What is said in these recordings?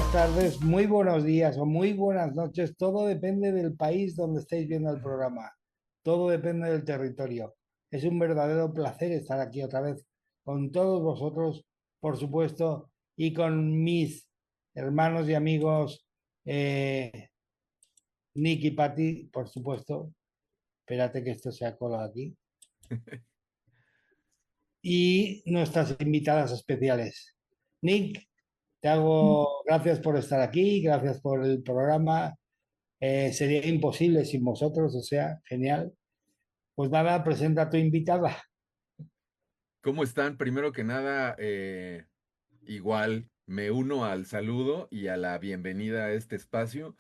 buenas tardes, muy buenos días o muy buenas noches. Todo depende del país donde estéis viendo el programa. Todo depende del territorio. Es un verdadero placer estar aquí otra vez con todos vosotros, por supuesto, y con mis hermanos y amigos Nick y Patty, por supuesto. Espérate que esto se ha colado aquí. Y nuestras invitadas especiales. Nick, te hago gracias por estar aquí, gracias por el programa. Sería imposible sin vosotros, o sea, genial. Pues nada, presenta a tu invitada. ¿Cómo están? Primero que nada, igual me uno al saludo y a la bienvenida a este espacio,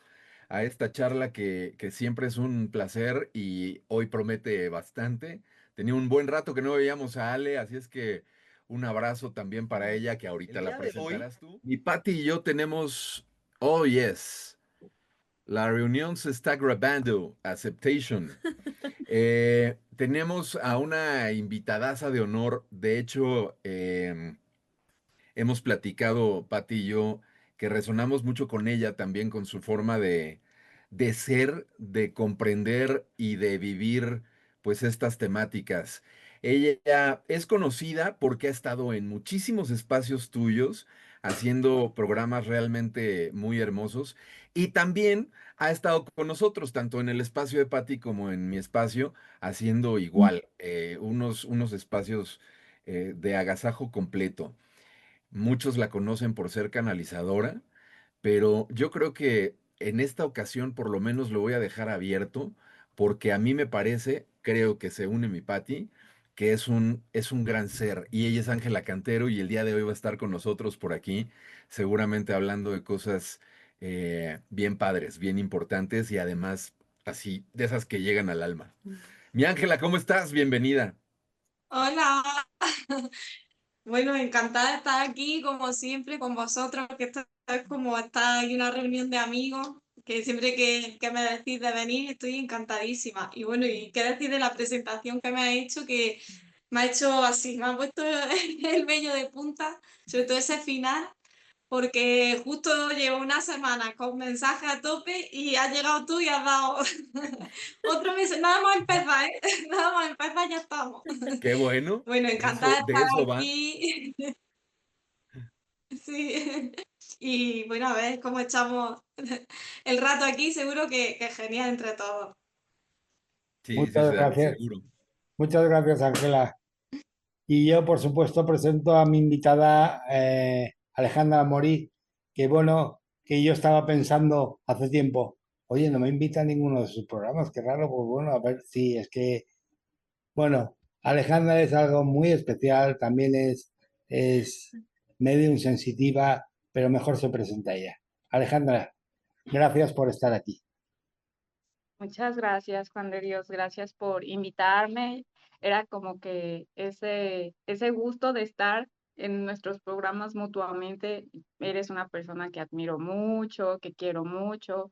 a esta charla que siempre es un placer y hoy promete bastante. Tenía un buen rato que no veíamos a Ale, así es que un abrazo también para ella, que ahorita la presentarás tú. Mi Patti y yo tenemos, oh yes, la reunión se está grabando, Acceptation. Tenemos a una invitadaza de honor. De hecho, hemos platicado, Pati y yo, que resonamos mucho con ella también, con su forma de ser, de comprender y de vivir, pues, estas temáticas. Ella es conocida porque ha estado en muchísimos espacios tuyos, haciendo programas realmente muy hermosos, y también ha estado con nosotros, tanto en el espacio de Pati como en mi espacio, haciendo igual, unos espacios de agasajo completo. Muchos la conocen por ser canalizadora, pero yo creo que en esta ocasión por lo menos lo voy a dejar abierto, porque a mí me parece, creo que se une mi Patti, que es un gran ser. Y ella es Ángela Cantero y el día de hoy va a estar con nosotros por aquí, seguramente hablando de cosas bien padres, bien importantes y además así, de esas que llegan al alma. Mi Ángela, ¿cómo estás? Bienvenida. Hola, bueno, encantada de estar aquí como siempre con vosotros, que esto es como estar en una reunión de amigos, que siempre que me decís de venir estoy encantadísima. Y bueno, y qué decir de la presentación que me ha hecho, que me ha hecho así, me ha puesto el vello de punta, sobre todo ese final, porque justo llevo una semana con mensajes a tope y has llegado tú y has dado otro mes, nada más empezar, ¿eh? Nada más empezar, ya estamos. Qué bueno, Bueno, encantada de de estar eso va. aquí. Sí. Y bueno, a ver cómo echamos el rato aquí, seguro que genial entre todos. Sí, sí, Muchas gracias. seguro. Muchas gracias, Ángela. Y yo, por supuesto, presento a mi invitada Alejandra Morí, que bueno, que yo estaba pensando hace tiempo, oye, no me invita a ninguno de sus programas, qué raro, pues bueno, a ver si es que, bueno, Alejandra es algo muy especial, también es medium sensitiva, pero mejor se presenta ella. Alejandra, gracias por estar aquí. Muchas gracias, Juan de Dios, gracias por invitarme. Era como que ese gusto de estar en nuestros programas mutuamente. Eres una persona que admiro mucho, que quiero mucho,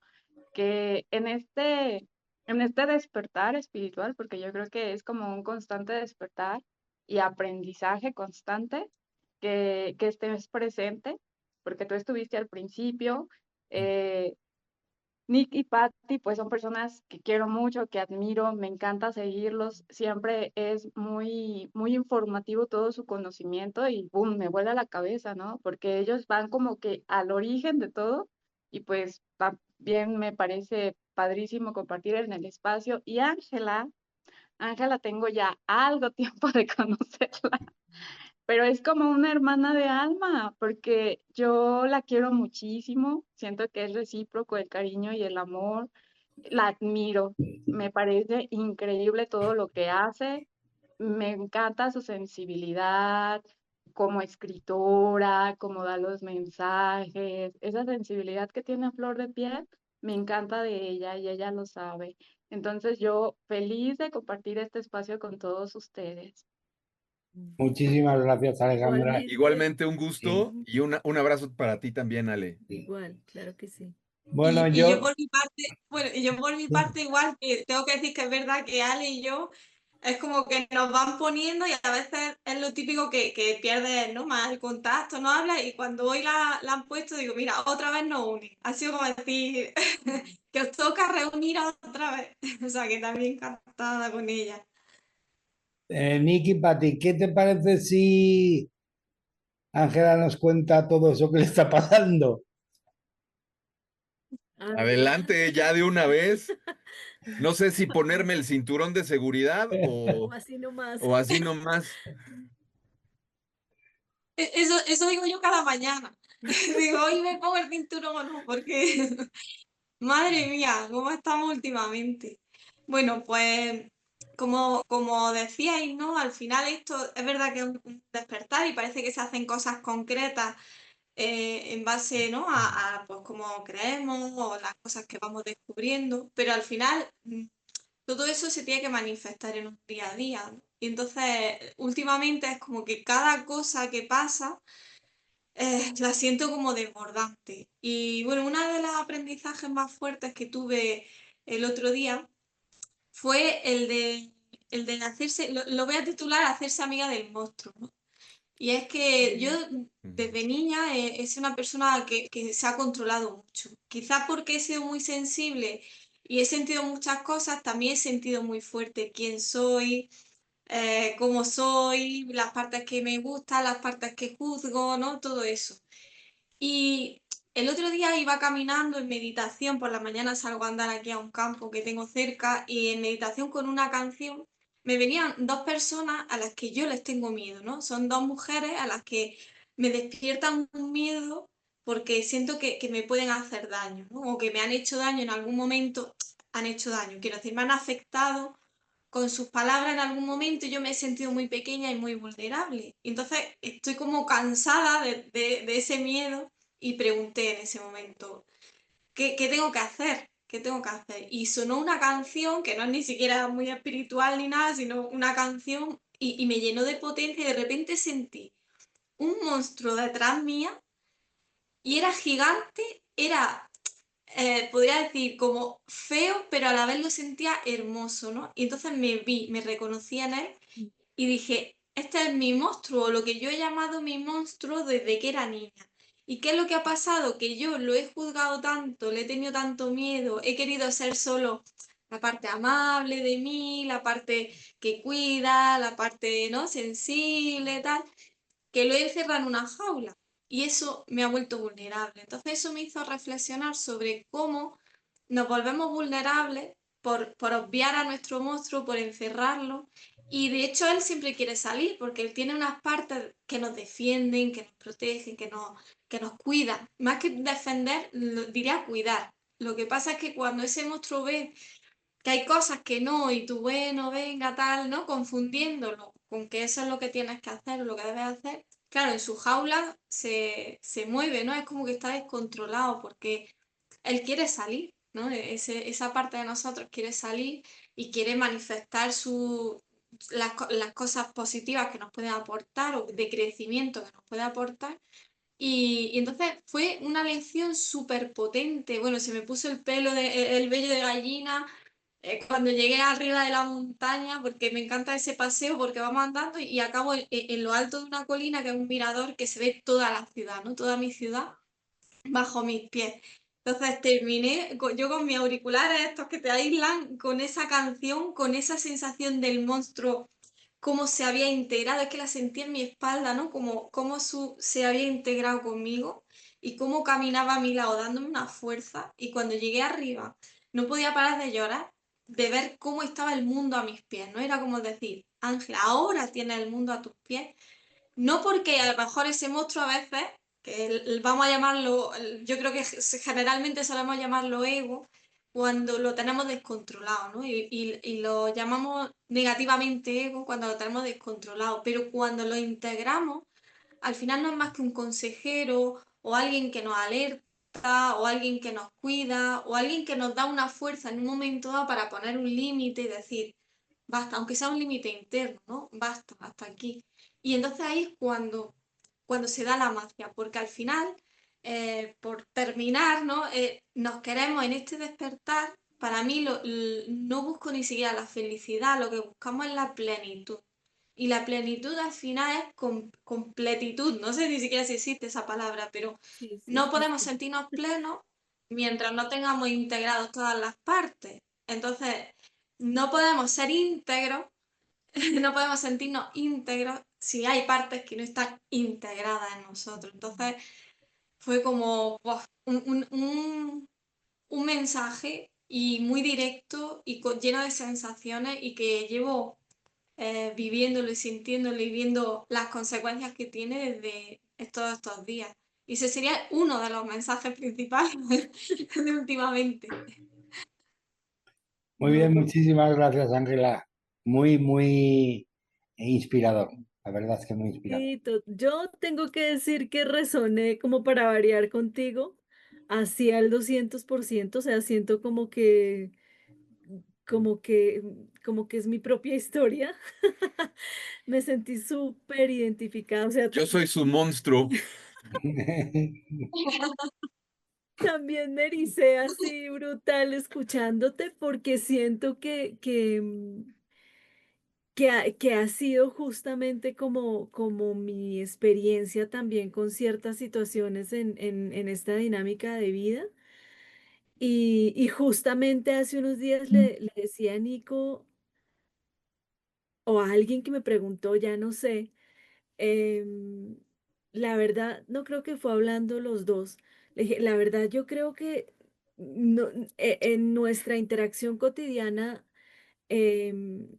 que en este despertar espiritual, porque yo creo que es como un constante despertar y aprendizaje constante, que estés presente, porque tú estuviste al principio. eh, Nick y Patty, pues son personas que quiero mucho, que admiro, me encanta seguirlos, siempre es muy, muy informativo todo su conocimiento y boom, me vuela la cabeza, ¿no? Porque ellos van como que al origen de todo y pues también me parece padrísimo compartir en el espacio. Y Ángela tengo ya algo tiempo de conocerla, pero es como una hermana de alma, porque yo la quiero muchísimo, siento que es recíproco el cariño y el amor, la admiro, me parece increíble todo lo que hace, me encanta su sensibilidad como escritora, cómo da los mensajes, esa sensibilidad que tiene a flor de piel, me encanta de ella y ella lo sabe. Entonces yo feliz de compartir este espacio con todos ustedes. Muchísimas gracias, Alejandra. Igualmente, Igualmente un Sí, gusto y un abrazo para ti también, Ale. sí. igual, claro que sí. Bueno, Yo yo, por mi parte, bueno, y yo por mi parte igual, que tengo que decir que es verdad que Ale y yo Es como que nos van poniendo y a veces es lo típico que pierdes, ¿no? Más el contacto, no hablas y cuando hoy la han puesto digo, mira, otra vez nos unen. Ha sido como decir que os toca reunir otra vez. O sea que también encantada con ella. Nicky, Pati, ¿qué te parece si Ángela nos cuenta todo eso que le está pasando? Adelante ya de una vez. No sé si ponerme el cinturón de seguridad O así nomás. o así nomás. Eso digo yo cada mañana. Digo, hoy me pongo el cinturón o no, porque madre mía, ¿cómo estamos últimamente? Bueno, pues como decíais, ¿no? Al final esto es verdad que es un despertar y parece que se hacen cosas concretas en base, ¿no? Pues cómo creemos o las cosas que vamos descubriendo, pero al final todo eso se tiene que manifestar en un día a día, ¿no? Y entonces, últimamente es como que cada cosa que pasa la siento como desbordante. Y bueno, uno de los aprendizajes más fuertes que tuve el otro día fue el de hacerse, lo voy a titular Hacerse amiga del monstruo, ¿no? Y es que yo desde niña he sido una persona que se ha controlado mucho. Quizás porque he sido muy sensible y he sentido muchas cosas, también he sentido muy fuerte quién soy, cómo soy, las partes que me gustan, las partes que juzgo, ¿no? Todo eso. Y el otro día iba caminando en meditación, por la mañana salgo a andar aquí a un campo que tengo cerca y en meditación con una canción me venían dos personas a las que yo les tengo miedo, ¿no? Son dos mujeres a las que me despiertan un miedo porque siento que me pueden hacer daño, ¿no? O que me han hecho daño en algún momento, han hecho daño, quiero decir, me han afectado con sus palabras en algún momento y yo me he sentido muy pequeña y muy vulnerable. Y entonces estoy como cansada de ese miedo y pregunté en ese momento, ¿qué tengo que hacer? ¿Qué tengo que hacer? Y sonó una canción que no es ni siquiera muy espiritual ni nada, sino una canción y me llenó de potencia y de repente sentí un monstruo detrás mía y era gigante, era podría decir como feo, pero a la vez lo sentía hermoso, ¿no? Y entonces me vi, me reconocí en él y dije, este es mi monstruo, lo que yo he llamado mi monstruo desde que era niña. ¿Y qué es lo que ha pasado? Que yo lo he juzgado tanto, le he tenido tanto miedo, he querido ser solo la parte amable de mí, la parte que cuida, la parte, ¿no? Sensible, tal, que lo he encerrado en una jaula y eso me ha vuelto vulnerable. Entonces eso me hizo reflexionar sobre cómo nos volvemos vulnerables por obviar a nuestro monstruo, por encerrarlo. Y de hecho él siempre quiere salir porque él tiene unas partes que nos defienden, que nos protegen, que nos cuidan. Más que defender, diría cuidar. Lo que pasa es que cuando ese monstruo ve que hay cosas que no, y tú, bueno, venga, tal, ¿no? Confundiéndolo con que eso es lo que tienes que hacer o lo que debes hacer. Claro, en su jaula se mueve, ¿no? Es como que está descontrolado porque él quiere salir, ¿no? Esa parte de nosotros quiere salir y quiere manifestar las cosas positivas que nos puede aportar o de crecimiento que nos puede aportar. Y entonces fue una lección súper potente. Bueno, se me puso el pelo, el vello de gallina cuando llegué arriba de la montaña, porque me encanta ese paseo, porque vamos andando y acabo en lo alto de una colina que es un mirador que se ve toda la ciudad, ¿no? Toda mi ciudad bajo mis pies. Entonces terminé yo con mis auriculares, estos que te aíslan, con esa canción, con esa sensación del monstruo, cómo se había integrado, es que la sentí en mi espalda, ¿no? Cómo se había integrado conmigo y cómo caminaba a mi lado, dándome una fuerza. Y cuando llegué arriba, no podía parar de llorar, de ver cómo estaba el mundo a mis pies, ¿no? Era como decir, Ángela, ahora tienes el mundo a tus pies no porque a lo mejor ese monstruo a veces, que vamos a llamarlo, yo creo que generalmente solemos llamarlo ego, cuando lo tenemos descontrolado, ¿no? Y lo llamamos negativamente ego cuando lo tenemos descontrolado, pero cuando lo integramos, al final no es más que un consejero o alguien que nos alerta o alguien que nos cuida o alguien que nos da una fuerza en un momento dado para poner un límite y decir, basta, aunque sea un límite interno, ¿no? Basta, hasta aquí. Y entonces ahí es cuando se da la magia, porque al final, por terminar, ¿no? Nos queremos en este despertar para mí no busco ni siquiera la felicidad, lo que buscamos es la plenitud. Y la plenitud al final es completitud. No sé ni siquiera si existe esa palabra, pero Sí, sí no podemos existe. sentirnos plenos mientras no tengamos integrados todas las partes. Entonces, no podemos ser íntegros, no podemos sentirnos íntegros si hay partes que no están integradas en nosotros. Entonces, fue como ¡buah! Un mensaje y muy directo y lleno de sensaciones y que llevo viviéndolo y sintiéndolo y viendo las consecuencias que tiene desde todos estos días. Y ese sería uno de los mensajes principales de últimamente. Muy No, bien, muchísimas gracias, Ángela. Muy, muy inspirador. La verdad es que muy inspirador. sí, yo tengo que decir que resoné como para variar contigo, así al 200%, o sea, siento como que, como que es mi propia historia. Me sentí súper identificada, o sea, Yo soy su monstruo. también me ericé así brutal escuchándote porque siento que ha sido justamente como mi experiencia también con ciertas situaciones en esta dinámica de vida. Y justamente hace unos días le decía a Nico o a alguien que me preguntó, ya no sé, em, la verdad, no creo que fue hablando los dos. Le dije, la verdad, yo creo que en nuestra interacción cotidiana, em,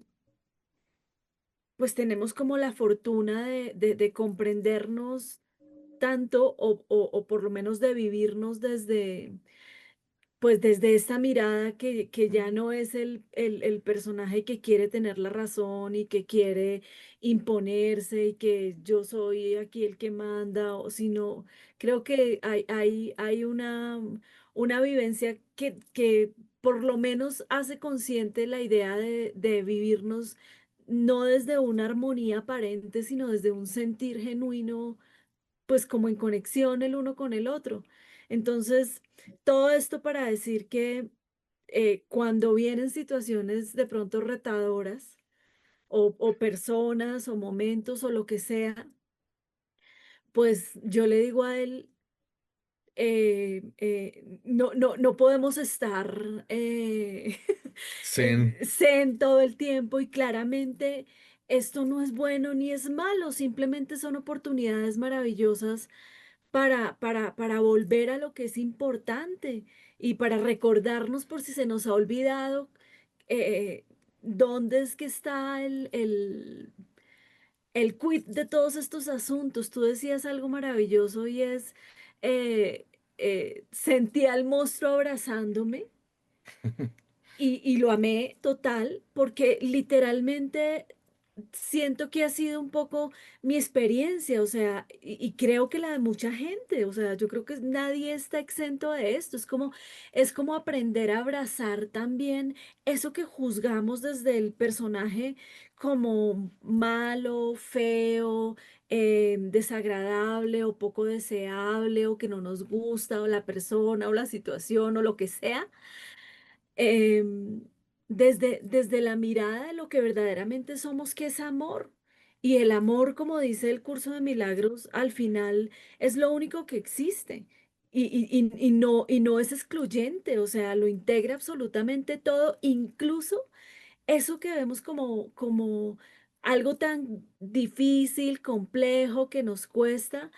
pues tenemos como la fortuna de comprendernos tanto o por lo menos de vivirnos desde, pues desde esta mirada que ya no es el personaje que quiere tener la razón y que quiere imponerse y que yo soy aquí el que manda, o sino creo que hay una vivencia que por lo menos hace consciente la idea de vivirnos no desde una armonía aparente, sino desde un sentir genuino, pues como en conexión el uno con el otro. Entonces, todo esto para decir que cuando vienen situaciones de pronto retadoras o personas o momentos o lo que sea, pues yo le digo a él, no podemos estar Zen. zen todo el tiempo y claramente esto no es bueno ni es malo, simplemente son oportunidades maravillosas para volver a lo que es importante y para recordarnos por si se nos ha olvidado eh, dónde es que está el quid de todos estos asuntos. Tú decías algo maravilloso y es, eh, sentí al monstruo abrazándome y lo amé total porque literalmente siento que ha sido un poco mi experiencia, o sea, y creo que la de mucha gente, o sea, yo creo que nadie está exento de esto, es como aprender a abrazar también eso que juzgamos desde el personaje como malo, feo, desagradable o poco deseable o que no nos gusta o la persona o la situación o lo que sea em, desde la mirada de lo que verdaderamente somos, que es amor. Y el amor, como dice el curso de milagros, al final es lo único que existe. Y no es excluyente, o sea, lo integra absolutamente todo, incluso eso que vemos como algo tan difícil, complejo, que nos cuesta,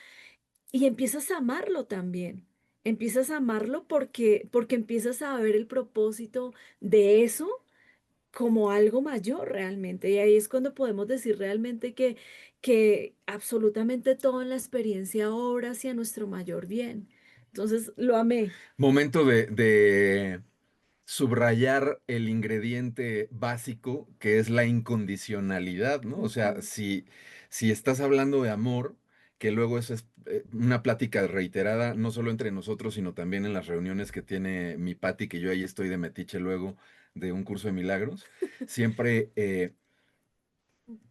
y empiezas a amarlo también. Empiezas a amarlo porque empiezas a ver el propósito de eso como algo mayor realmente. Y ahí es cuando podemos decir realmente que absolutamente todo en la experiencia obra hacia nuestro mayor bien. Entonces, lo amé. Momento de subrayar el ingrediente básico que es la incondicionalidad, ¿no? O sea, Ujú. si estás hablando de amor, que luego eso es una plática reiterada, no solo entre nosotros, sino también en las reuniones que tiene mi Pati, que yo ahí estoy de metiche luego de un curso de milagros, siempre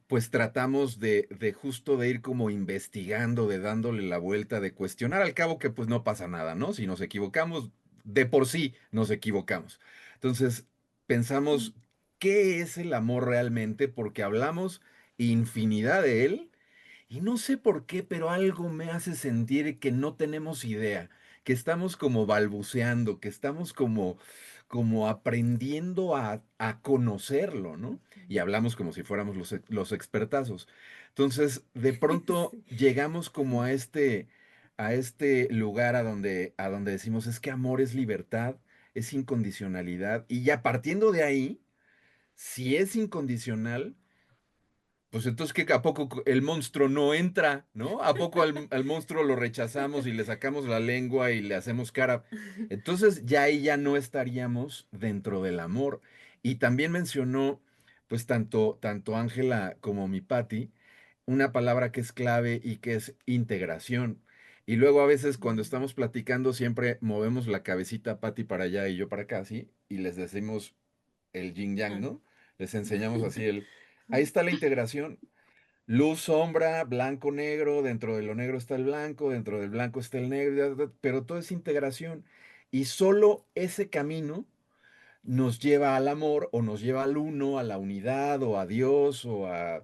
pues tratamos de justo de ir como investigando, de dándole la vuelta, de cuestionar al cabo que pues no pasa nada, ¿no? Si nos equivocamos, de por sí nos equivocamos. Entonces, pensamos, ¿qué es el amor realmente? Porque hablamos infinidad de él y no sé por qué, pero algo me hace sentir que no tenemos idea, que estamos como balbuceando, que estamos como aprendiendo a conocerlo, ¿no? Y hablamos como si fuéramos los expertazos. Entonces, de pronto Sí. llegamos como a este lugar a donde decimos, es que amor es libertad, es incondicionalidad, y ya partiendo de ahí, si es incondicional, pues entonces, ¿qué, a poco el monstruo no entra, ¿no? ¿A poco al monstruo lo rechazamos y le sacamos la lengua y le hacemos cara? Entonces, ya ahí ya no estaríamos dentro del amor. Y también mencionó, pues tanto Ángela como mi Patti, una palabra que es clave y que es integración. Y luego a veces cuando estamos platicando siempre movemos la cabecita Patti para allá y yo para acá, ¿sí? Y les decimos el yin yang, Ah. ¿no? Les enseñamos así ahí está la integración. Luz, sombra, blanco, negro, dentro de lo negro está el blanco, dentro del blanco está el negro, pero todo es integración. Y solo ese camino nos lleva al amor o nos lleva al uno, a la unidad o a Dios o a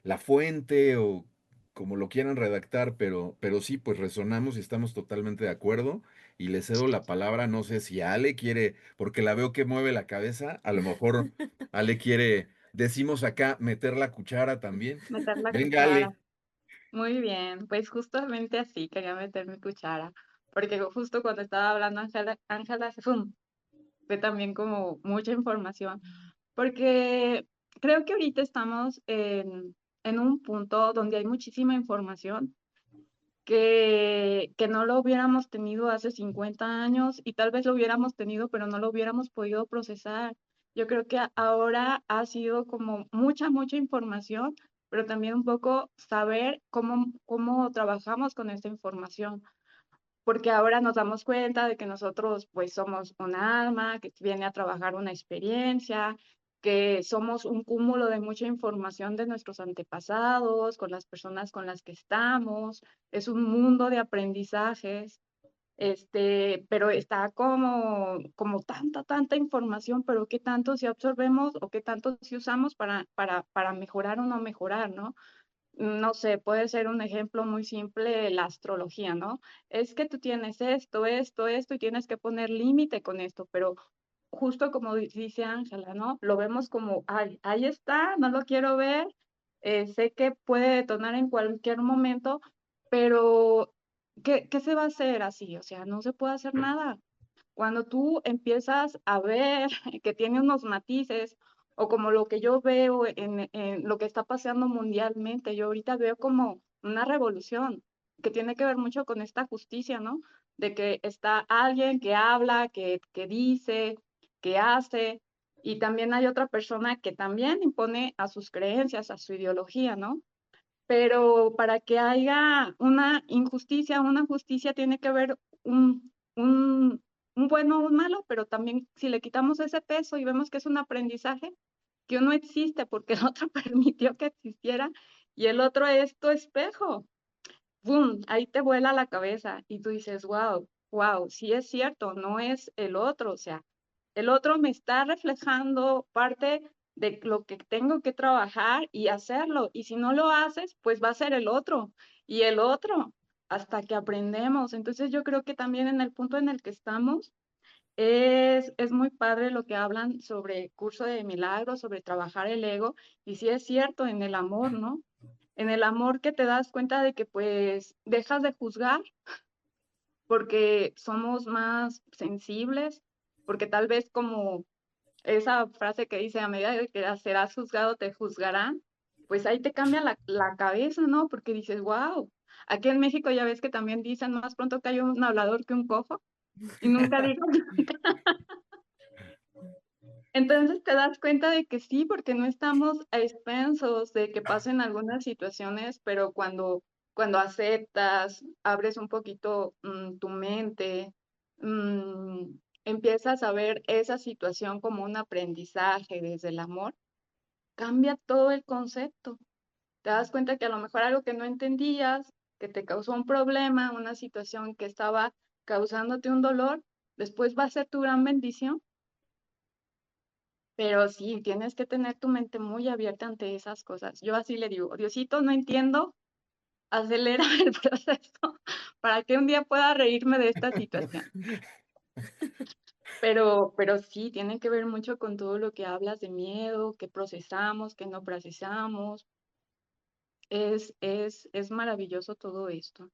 la fuente o como lo quieran redactar, pero sí, pues resonamos y estamos totalmente de acuerdo. Y le cedo la palabra, no sé si Ale quiere, porque la veo que mueve la cabeza, a lo mejor Ale quiere, decimos acá, meter la cuchara también. Meter la Venga, cuchara. Ale. Muy bien, pues justamente así quería meter mi cuchara, porque justo cuando estaba hablando Ángela, ¡fum! Fue también como mucha información, porque creo que ahorita estamos en un punto donde hay muchísima información que no lo hubiéramos tenido hace 50 años y tal vez lo hubiéramos tenido, pero no lo hubiéramos podido procesar. Yo creo que ahora ha sido como mucha información, pero también un poco saber cómo trabajamos con esta información, porque ahora nos damos cuenta de que nosotros pues somos un alma que viene a trabajar una experiencia, que somos un cúmulo de mucha información de nuestros antepasados, con las personas con las que estamos, es un mundo de aprendizajes, pero está como tanta información, pero qué tanto si absorbemos o qué tanto si usamos para mejorar o no mejorar, ¿no? No sé, puede ser un ejemplo muy simple la astrología, ¿no? Es que tú tienes esto, y tienes que poner límite con esto, pero justo como dice Ángela, ¿no? Lo vemos como, ay, ahí está, no lo quiero ver, sé que puede detonar en cualquier momento, pero ¿qué se va a hacer así? O sea, no se puede hacer nada. Cuando tú empiezas a ver que tiene unos matices, o como lo que yo veo en lo que está pasando mundialmente, yo ahorita veo como una revolución que tiene que ver mucho con esta justicia, ¿no? De que está alguien que habla, que dice, que hace, y también hay otra persona que también impone a sus creencias, a su ideología, ¿no? Pero para que haya una justicia tiene que haber un bueno o un malo, pero también si le quitamos ese peso y vemos que es un aprendizaje, que uno existe porque el otro permitió que existiera y el otro es tu espejo. ¡Boom! Ahí te vuela la cabeza y tú dices, wow, sí es cierto, no es el otro, o sea, el otro me está reflejando parte de lo que tengo que trabajar y hacerlo, y si no lo haces, pues va a ser el otro y el otro hasta que aprendemos. Entonces yo creo que también en el punto en el que estamos es muy padre lo que hablan sobre curso de milagros, sobre trabajar el ego, y sí es cierto en el amor, ¿no? En el amor que te das cuenta de que pues dejas de juzgar porque somos más sensibles, porque tal vez como esa frase que dice, a medida de que serás juzgado, te juzgarán, pues ahí te cambia la cabeza, ¿no? Porque dices, wow, aquí en México ya ves que también dicen más pronto que hay un hablador que un cojo, y nunca digo. Entonces te das cuenta de que sí, porque no estamos a expensos de que pasen algunas situaciones, pero cuando aceptas, abres un poquito tu mente, mm, empiezas a ver esa situación como un aprendizaje desde el amor, cambia todo el concepto. Te das cuenta que a lo mejor algo que no entendías, que te causó un problema, una situación que estaba causándote un dolor, después va a ser tu gran bendición Pero sí, tienes que tener tu mente muy abierta ante esas cosas. Yo así le digo, Diosito, no entiendo, acelera el proceso para que un día pueda reírme de esta situación. Pero sí, tiene que ver mucho con todo lo que hablas de miedo, que procesamos, que no procesamos. Es maravilloso todo esto.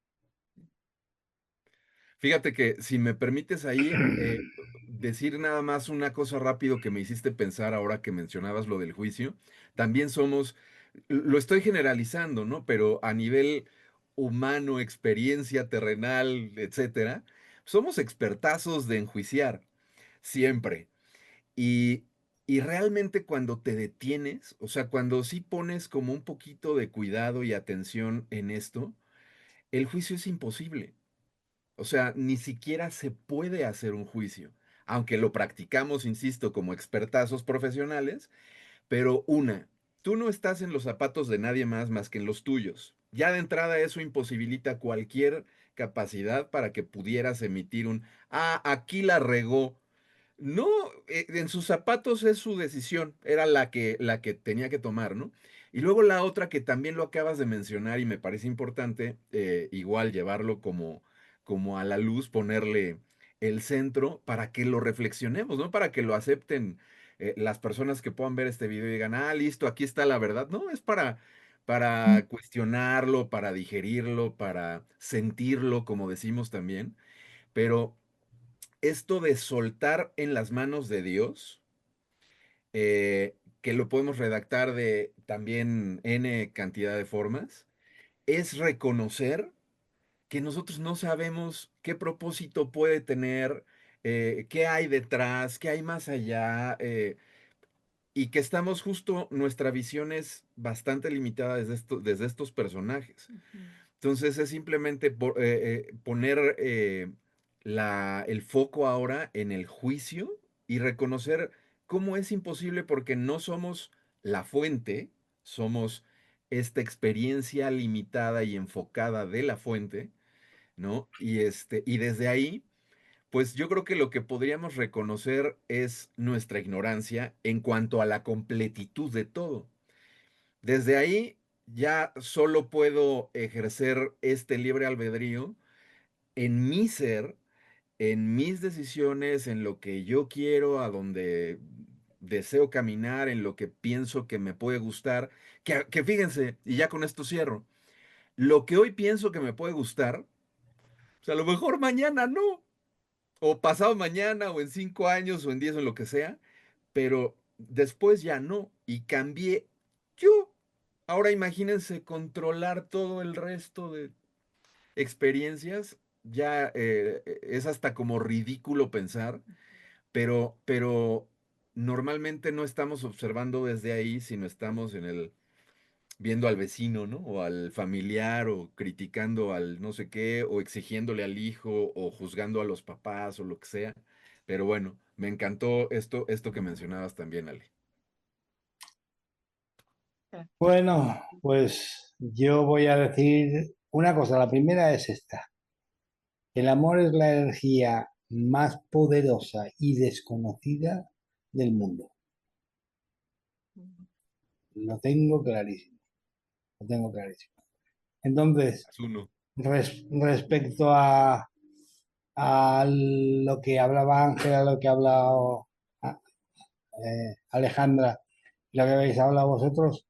Fíjate que si me permites ahí decir nada más una cosa rápido que me hiciste pensar ahora que mencionabas lo del juicio, también somos, lo estoy generalizando, ¿no? Pero a nivel humano, experiencia terrenal, etcétera, somos expertazos de enjuiciar, siempre. Y, y realmente cuando te detienes, o sea, cuando sí pones como un poquito de cuidado y atención en esto, el juicio es imposible. O sea, ni siquiera se puede hacer un juicio, aunque lo practicamos, insisto, como expertazos profesionales, pero tú no estás en los zapatos de nadie más que en los tuyos. Ya de entrada eso imposibilita cualquier capacidad para que pudieras emitir aquí la regó. No, en sus zapatos es su decisión, era la que tenía que tomar, ¿no? Y luego la otra que también lo acabas de mencionar y me parece importante, igual llevarlo como a la luz, ponerle el centro para que lo reflexionemos, ¿no? Para que lo acepten las personas que puedan ver este video y digan, listo, aquí está la verdad. No, es para cuestionarlo, para digerirlo, para sentirlo, como decimos también, pero esto de soltar en las manos de Dios, que lo podemos redactar de también N cantidad de formas, es reconocer que nosotros no sabemos qué propósito puede tener, qué hay detrás, qué hay más allá, y que estamos justo, nuestra visión es bastante limitada desde estos personajes. Ujú. Entonces es simplemente poner el foco ahora en el juicio y reconocer cómo es imposible porque no somos la fuente, somos esta experiencia limitada y enfocada de la fuente, ¿no? Y desde ahí, pues yo creo que lo que podríamos reconocer es nuestra ignorancia en cuanto a la completitud de todo. Desde ahí ya solo puedo ejercer este libre albedrío en mi ser, en mis decisiones, en lo que yo quiero, a donde deseo caminar, en lo que pienso que me puede gustar. Que fíjense, y ya con esto cierro, lo que hoy pienso que me puede gustar, o sea, a lo mejor mañana no, o pasado mañana, o en 5 años, o en 10, o en lo que sea, pero después ya no, y cambié yo. Ahora imagínense controlar todo el resto de experiencias, ya es hasta como ridículo pensar, pero normalmente no estamos observando desde ahí, sino estamos viendo al vecino, ¿no? O al familiar, o criticando al no sé qué, o exigiéndole al hijo, o juzgando a los papás, o lo que sea. Pero bueno, me encantó esto que mencionabas también, Ale. Bueno, pues yo voy a decir una cosa. La primera es esta. El amor es la energía más poderosa y desconocida del mundo. Lo tengo clarísimo. Lo tengo clarísimo. Entonces, Uno. respecto a lo que hablaba Ángela, lo que ha hablado Alejandra, lo que habéis hablado vosotros,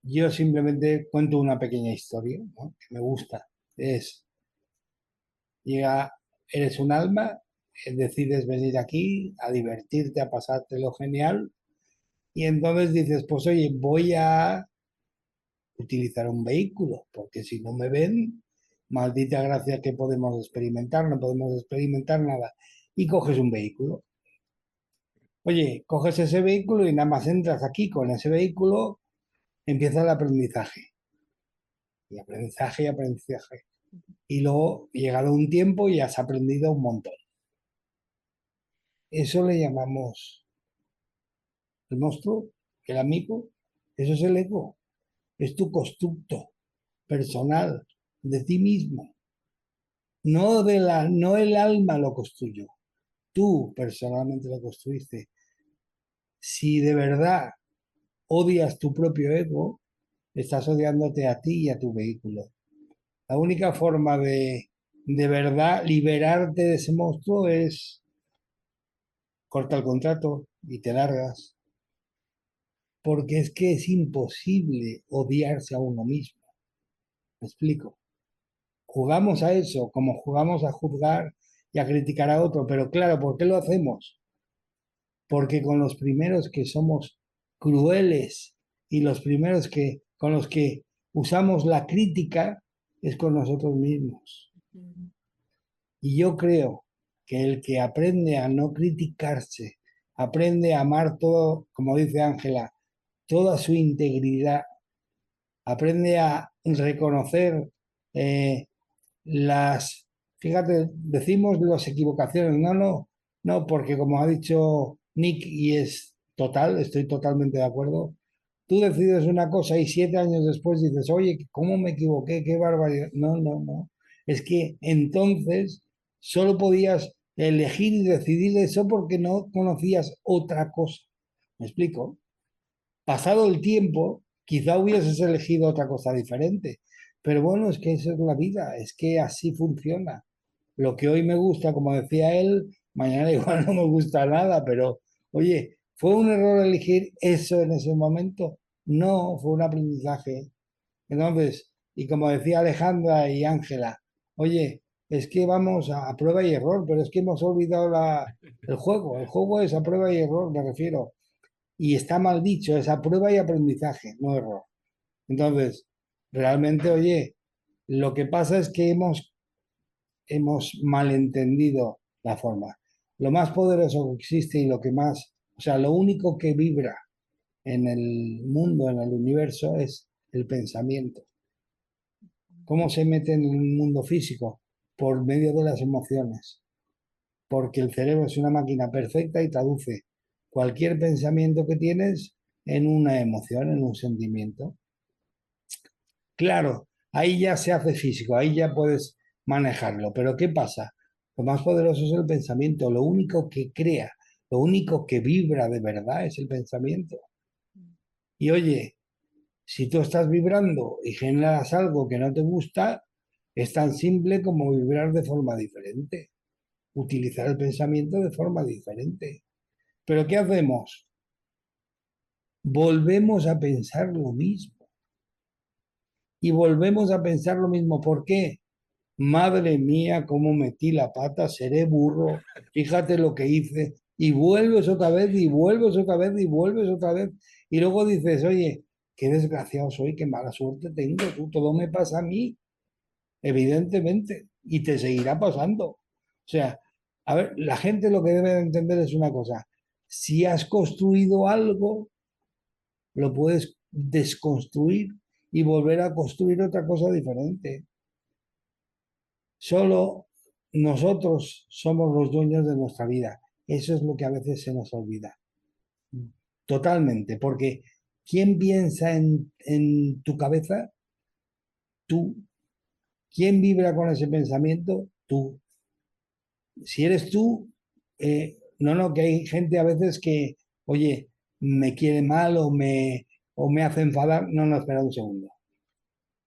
yo simplemente cuento una pequeña historia, ¿no? Que me gusta. Es, llega, eres un alma, decides venir aquí a divertirte, a pasártelo genial, y entonces dices, pues oye, voy a utilizar un vehículo, porque si no me ven, maldita gracia que podemos experimentar, no podemos experimentar nada. Y coges un vehículo. Oye, coges ese vehículo y nada más entras aquí con ese vehículo, empieza el aprendizaje. Y aprendizaje y aprendizaje. Y luego, llegado un tiempo, ya has aprendido un montón. Eso le llamamos el monstruo, el amigo. Eso es el ego. Es tu constructo personal de ti mismo. No el alma lo construyó. Tú personalmente lo construiste. si de verdad odias tu propio ego, estás odiándote a ti y a tu vehículo. La única forma de verdad liberarte de ese monstruo es corta el contrato y te largas, porque es que es imposible odiarse a uno mismo. ¿Me explico? Jugamos a eso, como jugamos a juzgar y a criticar a otro, pero claro, ¿por qué lo hacemos? Porque con los primeros que somos crueles y los primeros que con los que usamos la crítica es con nosotros mismos. Ujú. Y yo creo que el que aprende a no criticarse, aprende a amar todo, como dice Ángela, toda su integridad, aprende a reconocer eh, las, fíjate, decimos las equivocaciones, no, porque como ha dicho Nick, y es total, estoy totalmente de acuerdo, tú decides una cosa y 7 años después dices, oye, ¿cómo me equivoqué? Qué barbaridad. No. Es que entonces solo podías elegir y decidir eso porque no conocías otra cosa. ¿Me explico? Pasado el tiempo, quizá hubieses elegido otra cosa diferente. Pero bueno, es que eso es la vida, es que así funciona. Lo que hoy me gusta, como decía él, mañana igual no me gusta nada, pero oye, ¿fue un error elegir eso en ese momento? No, fue un aprendizaje. Entonces, y como decía Alejandra y Ángela, oye, es que vamos a prueba y error, pero es que hemos olvidado el juego. El juego es a prueba y error, me refiero. Y está mal dicho, es a prueba y aprendizaje, no error. Entonces, realmente, oye, lo que pasa es que hemos malentendido la forma. Lo más poderoso que existe y lo que más, o sea, lo único que vibra en el mundo, en el universo, es el pensamiento. ¿Cómo se mete en el mundo físico? Por medio de las emociones, porque el cerebro es una máquina perfecta y traduce cualquier pensamiento que tienes en una emoción, en un sentimiento. Claro, ahí ya se hace físico, ahí ya puedes manejarlo, pero ¿qué pasa? Lo más poderoso es el pensamiento, lo único que crea, lo único que vibra de verdad es el pensamiento. Y oye, si tú estás vibrando y generas algo que no te gusta, es tan simple como vibrar de forma diferente, utilizar el pensamiento de forma diferente. Pero ¿qué hacemos? Volvemos a pensar lo mismo. Y volvemos a pensar lo mismo. ¿Por qué? Madre mía, cómo metí la pata, seré burro, fíjate lo que hice. Y vuelves otra vez, y vuelves otra vez, y vuelves otra vez. Y luego dices, oye, qué desgraciado soy, qué mala suerte tengo, tú, todo me pasa a mí, evidentemente, y te seguirá pasando. O sea, a ver, la gente lo que debe de entender es una cosa, si has construido algo, lo puedes desconstruir y volver a construir otra cosa diferente. Solo nosotros somos los dueños de nuestra vida. Eso es lo que a veces se nos olvida. Totalmente, porque ¿quién piensa en tu cabeza? Tú. ¿Quién vibra con ese pensamiento? Tú. Si eres tú, no, que hay gente a veces que, oye, me quiere mal o me hace enfadar. No, espera un segundo.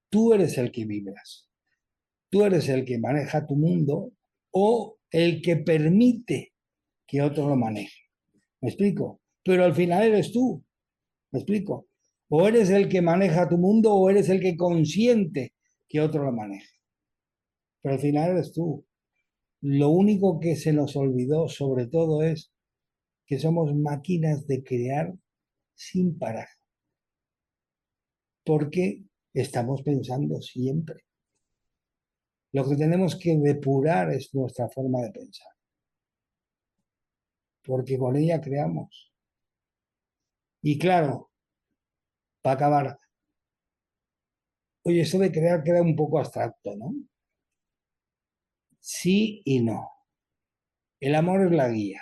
Tú eres el que vibras. Tú eres el que maneja tu mundo o el que permite que otro lo maneje. ¿Me explico? Pero al final eres tú. ¿Me explico? O eres el que maneja tu mundo o eres el que consiente que otro lo maneje. Pero al final eres tú. Lo único que se nos olvidó sobre todo es que somos máquinas de crear sin parar. Porque estamos pensando siempre. Lo que tenemos que depurar es nuestra forma de pensar. Porque con ella creamos. Y claro, para acabar, oye, eso de crear queda un poco abstracto, ¿no? Sí y no. El amor es la guía,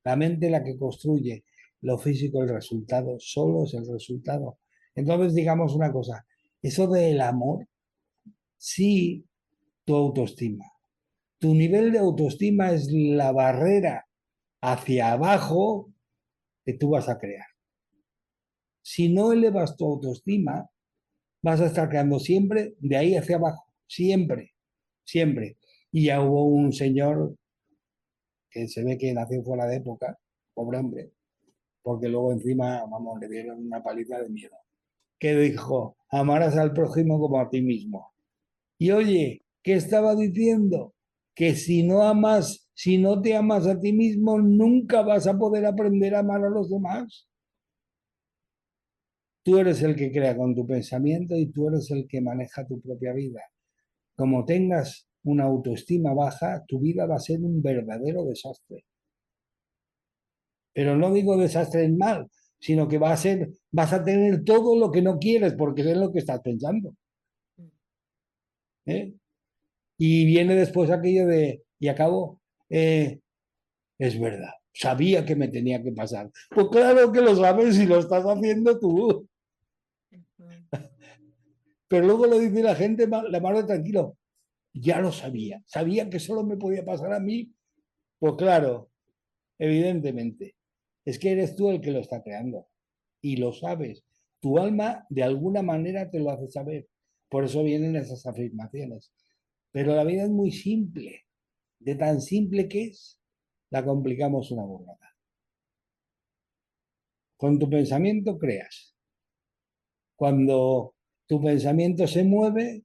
la mente la que construye, lo físico el resultado, solo es el resultado. Entonces digamos una cosa, eso del amor, sí, tu autoestima. Tu nivel de autoestima es la barrera hacia abajo que tú vas a crear. Si no elevas tu autoestima, vas a estar creando siempre de ahí hacia abajo, siempre, siempre. Y ya hubo un señor que se ve que nació fuera de época, pobre hombre, porque luego encima, vamos, le dieron una paliza de miedo, que dijo, amarás al prójimo como a ti mismo. Y oye, ¿qué estaba diciendo? Que si no amas, si no te amas a ti mismo, nunca vas a poder aprender a amar a los demás. Tú eres el que crea con tu pensamiento y tú eres el que maneja tu propia vida. Como tengas una autoestima baja, tu vida va a ser un verdadero desastre. Pero no digo desastre en mal, sino que va a ser, vas a tener todo lo que no quieres porque es lo que estás pensando. ¿Eh? Y viene después aquello de, y acabo, es verdad, sabía que me tenía que pasar. Pues claro que lo sabes y lo estás haciendo tú. Pero luego lo dice la gente, la mano tranquilo, ya lo sabía, sabía que solo me podía pasar a mí. Pues claro, evidentemente, es que eres tú el que lo está creando y lo sabes. Tu alma de alguna manera te lo hace saber. Por eso vienen esas afirmaciones. Pero la vida es muy simple. De tan simple que es, la complicamos una burrada. Con tu pensamiento creas. Cuando tu pensamiento se mueve,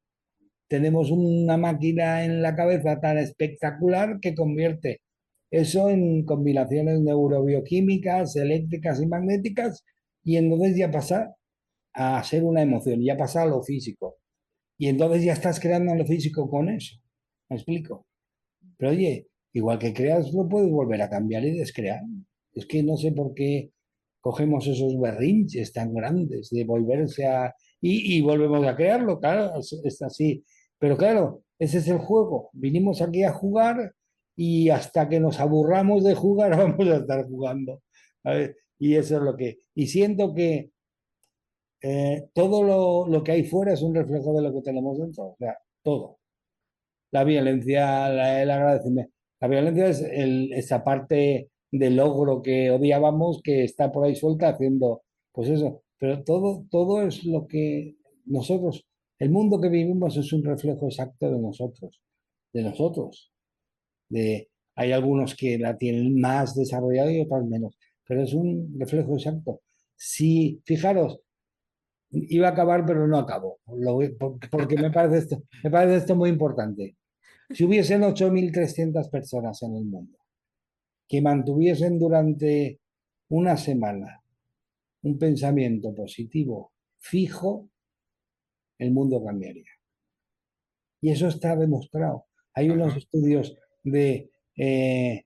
tenemos una máquina en la cabeza tan espectacular que convierte eso en combinaciones neurobioquímicas, eléctricas y magnéticas, y entonces ya pasa a ser una emoción, ya pasa a lo físico. Y entonces ya estás creando lo físico con eso. ¿Me explico? Pero oye, igual que creas, lo puedes volver a cambiar y descrear. Es que no sé por qué cogemos esos berrinches tan grandes de volverse a... Y volvemos a crearlo, claro, es así. Pero claro, ese es el juego. Vinimos aquí a jugar y hasta que nos aburramos de jugar vamos a estar jugando. ¿Sabes? Y eso es lo que... Y siento que todo lo que hay fuera es un reflejo de lo que tenemos dentro. O sea, todo. La violencia, el agradecimiento. La violencia es esa parte del logro que odiábamos que está por ahí suelta haciendo, pues eso. Pero todo es lo que nosotros, el mundo que vivimos es un reflejo exacto de nosotros, de nosotros. Hay algunos que la tienen más desarrollada y otros menos, pero es un reflejo exacto. Si, fijaros, iba a acabar, pero no acabo, porque me parece esto muy importante. Si hubiesen 8.300 personas en el mundo que mantuviesen durante una semana un pensamiento positivo fijo, el mundo cambiaría. Y eso está demostrado. Hay unos Ajá. estudios de eh,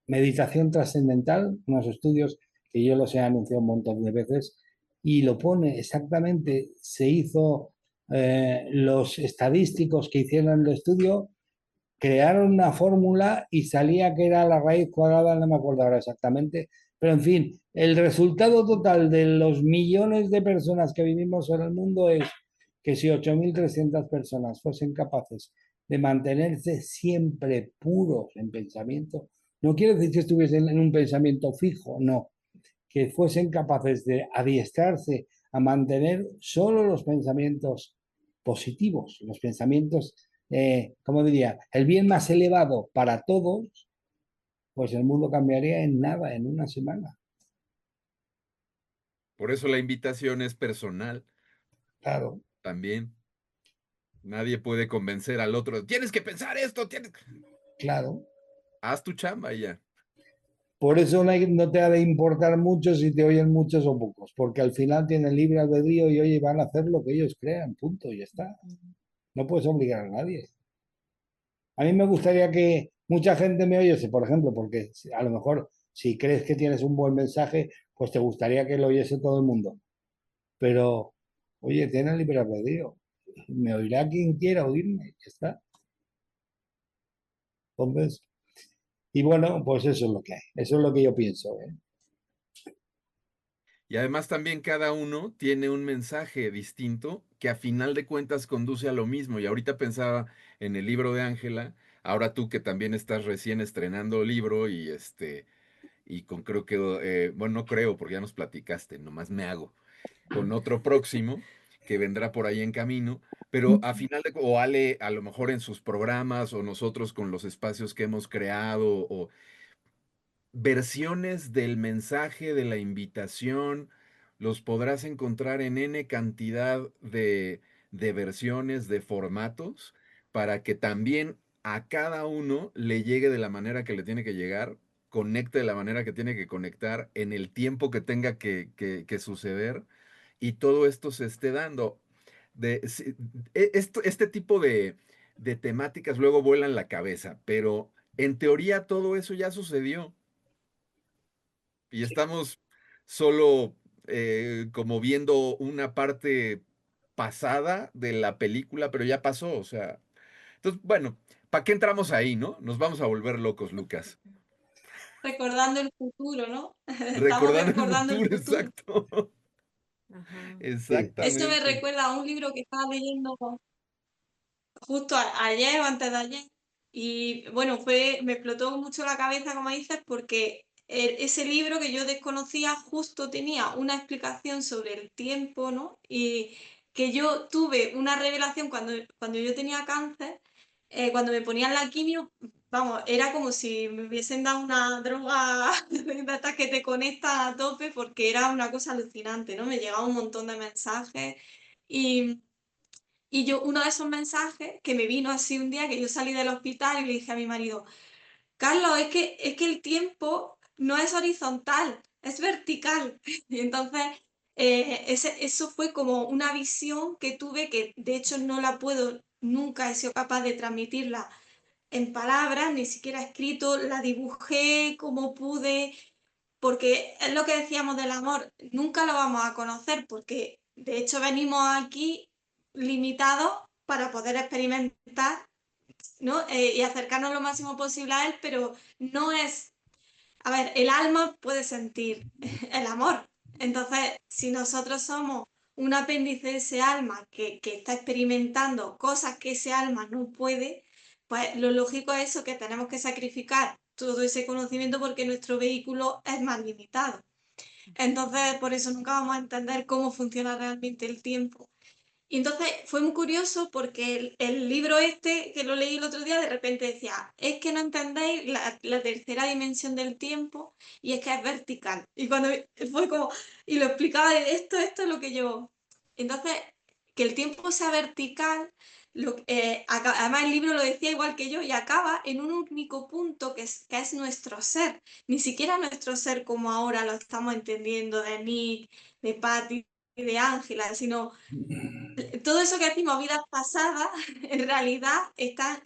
meditación trascendental, unos estudios que yo los he anunciado un montón de veces, y lo pone exactamente, se hizo los estadísticos que hicieron el estudio crearon una fórmula y salía que era la raíz cuadrada, no me acuerdo ahora exactamente, pero en fin, el resultado total de los millones de personas que vivimos en el mundo es que si 8.300 personas fuesen capaces de mantenerse siempre puros en pensamiento, no quiere decir que estuviesen en un pensamiento fijo, no, que fuesen capaces de adiestrarse a mantener solo los pensamientos positivos, los pensamientos, ¿cómo diría? El bien más elevado para todos, pues el mundo cambiaría en nada, en una semana. Por eso la invitación es personal Claro, también. Nadie puede convencer al otro. Tienes que pensar esto, tienes. claro. Haz tu chamba y ya. Por eso no te ha de importar mucho si te oyen muchos o pocos, porque al final tienen libre albedrío y oye, van a hacer lo que ellos crean, punto, y ya está. No puedes obligar a nadie. A mí me gustaría que mucha gente me oyese, por ejemplo, porque a lo mejor si crees que tienes un buen mensaje, pues te gustaría que lo oyese todo el mundo. Pero, oye, tiene libre albedrío. Me oirá quien quiera oírme, ya está. Entonces, y bueno, pues eso es lo que hay. Eso es lo que yo pienso, ¿eh? Y además también cada uno tiene un mensaje distinto que a final de cuentas conduce a lo mismo. Y ahorita pensaba en el libro de Ángela, ahora tú que también estás recién estrenando libro y y con creo que, bueno, no creo porque ya nos platicaste, nomás me hago, con otro próximo que vendrá por ahí en camino, pero a final de, o Ale a lo mejor en sus programas o nosotros con los espacios que hemos creado o versiones del mensaje, de la invitación, los podrás encontrar en N cantidad de versiones, de formatos, para que también a cada uno le llegue de la manera que le tiene que llegar, conecte de la manera que tiene que conectar, en el tiempo que tenga que suceder, y todo esto se esté dando. Este tipo de temáticas luego vuelan la cabeza, pero en teoría todo eso ya sucedió y estamos solo como viendo una parte pasada de la película, pero ya pasó, o sea. Entonces, bueno, ¿para qué entramos ahí, no? Nos vamos a volver locos, Lucas. Recordando el futuro, ¿no? Estamos Recordando el recordando el futuro, futuro. exacto. Ajá. Sí. Eso me Exactamente. recuerda a un libro que estaba leyendo justo ayer o antes de ayer. Y bueno, me explotó mucho la cabeza, como dices, porque ese libro que yo desconocía justo tenía una explicación sobre el tiempo, ¿no? Y que yo tuve una revelación cuando yo tenía cáncer, cuando me ponían la quimio, vamos, era como si me hubiesen dado una droga de estas que te conecta a tope, porque era una cosa alucinante, ¿no? Me llegaba un montón de mensajes y yo, uno de esos mensajes que me vino así un día que yo salí del hospital y le dije a mi marido, Carlos, es que el tiempo no es horizontal, es vertical. Y entonces, eso fue como una visión que tuve que de hecho no la puedo, nunca he sido capaz de transmitirla en palabras, ni siquiera escrito, la dibujé como pude, porque es lo que decíamos del amor, nunca lo vamos a conocer porque de hecho venimos aquí limitados para poder experimentar, ¿no? Y acercarnos lo máximo posible a él, pero no es, a ver, el alma puede sentir el amor. Entonces, si nosotros somos un apéndice de ese alma que está experimentando cosas que ese alma no puede, pues lo lógico es eso, que tenemos que sacrificar todo ese conocimiento porque nuestro vehículo es más limitado. Entonces, por eso nunca vamos a entender cómo funciona realmente el tiempo. Y entonces fue muy curioso porque el libro este, que lo leí el otro día, de repente decía, es que no entendéis la tercera dimensión del tiempo y es que es vertical. Y cuando fue como, y lo explicaba de esto es lo que yo. Entonces, que el tiempo sea vertical, además el libro lo decía igual que yo y acaba en un único punto que es nuestro ser. Ni siquiera nuestro ser como ahora lo estamos entendiendo de Nick, de Patty, de Ángela, sino todo eso que decimos vidas pasadas, en realidad están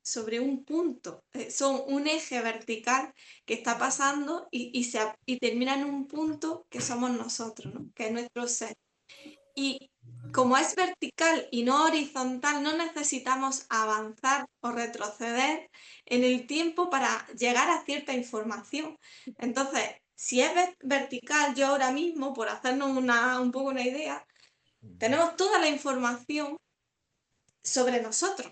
sobre un punto, son un eje vertical que está pasando y termina en un punto que somos nosotros, ¿no? Que es nuestro ser. Y como es vertical y no horizontal, no necesitamos avanzar o retroceder en el tiempo para llegar a cierta información. Entonces, si es vertical, yo ahora mismo, por hacernos un poco una idea, tenemos toda la información sobre nosotros.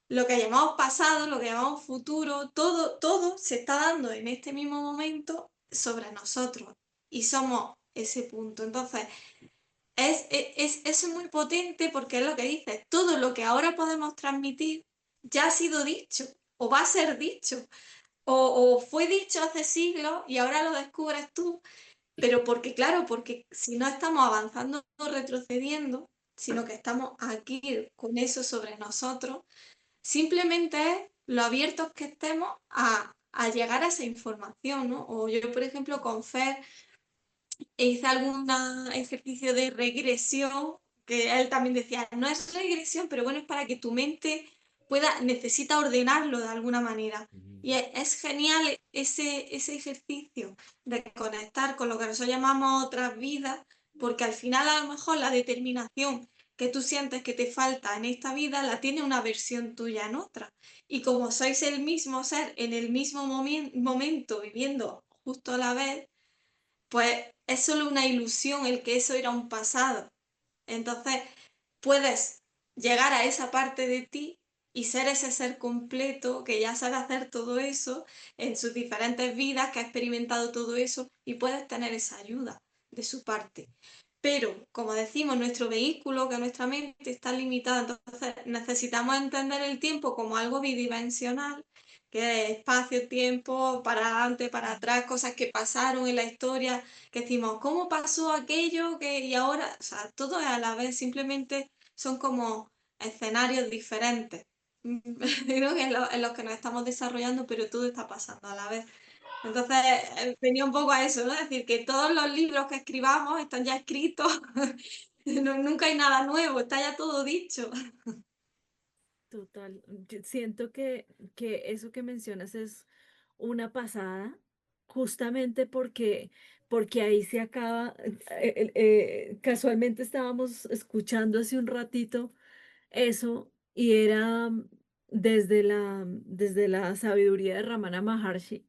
Lo que llamamos pasado, lo que llamamos futuro, todo se está dando en este mismo momento sobre nosotros y somos ese punto. Entonces, eso es muy potente porque es lo que dice, todo lo que ahora podemos transmitir ya ha sido dicho o va a ser dicho o fue dicho hace siglos y ahora lo descubres tú, pero porque, claro, porque si no estamos avanzando o retrocediendo, sino que estamos aquí con eso sobre nosotros, simplemente es lo abiertos que estemos a llegar a esa información, ¿no? O yo, por ejemplo, con Fer hice algún ejercicio de regresión, que él también decía, no es regresión, pero bueno, es para que tu mente necesita ordenarlo de alguna manera. Y es genial ese ejercicio de conectar con lo que nosotros llamamos otras vidas, porque al final a lo mejor la determinación que tú sientes que te falta en esta vida la tiene una versión tuya en otra. Y como sois el mismo ser en el mismo momento viviendo justo a la vez, pues es solo una ilusión el que eso era un pasado. Entonces puedes llegar a esa parte de ti y ser ese ser completo que ya sabe hacer todo eso en sus diferentes vidas, que ha experimentado todo eso y puedes tener esa ayuda de su parte. Pero, como decimos, nuestro vehículo, que nuestra mente está limitada, entonces necesitamos entender el tiempo como algo bidimensional, que es espacio, tiempo, para adelante, para atrás, cosas que pasaron en la historia, que decimos, ¿cómo pasó aquello? Y ahora, o sea, todo es a la vez, simplemente son como escenarios diferentes. Creo que en los que nos estamos desarrollando, pero todo está pasando a la vez. Entonces, venía un poco a eso, ¿no? Es decir, que todos los libros que escribamos están ya escritos, nunca hay nada nuevo, está ya todo dicho. Total, yo siento que eso que mencionas es una pasada, justamente porque ahí se acaba, casualmente estábamos escuchando hace un ratito eso y era desde la sabiduría de Ramana Maharshi,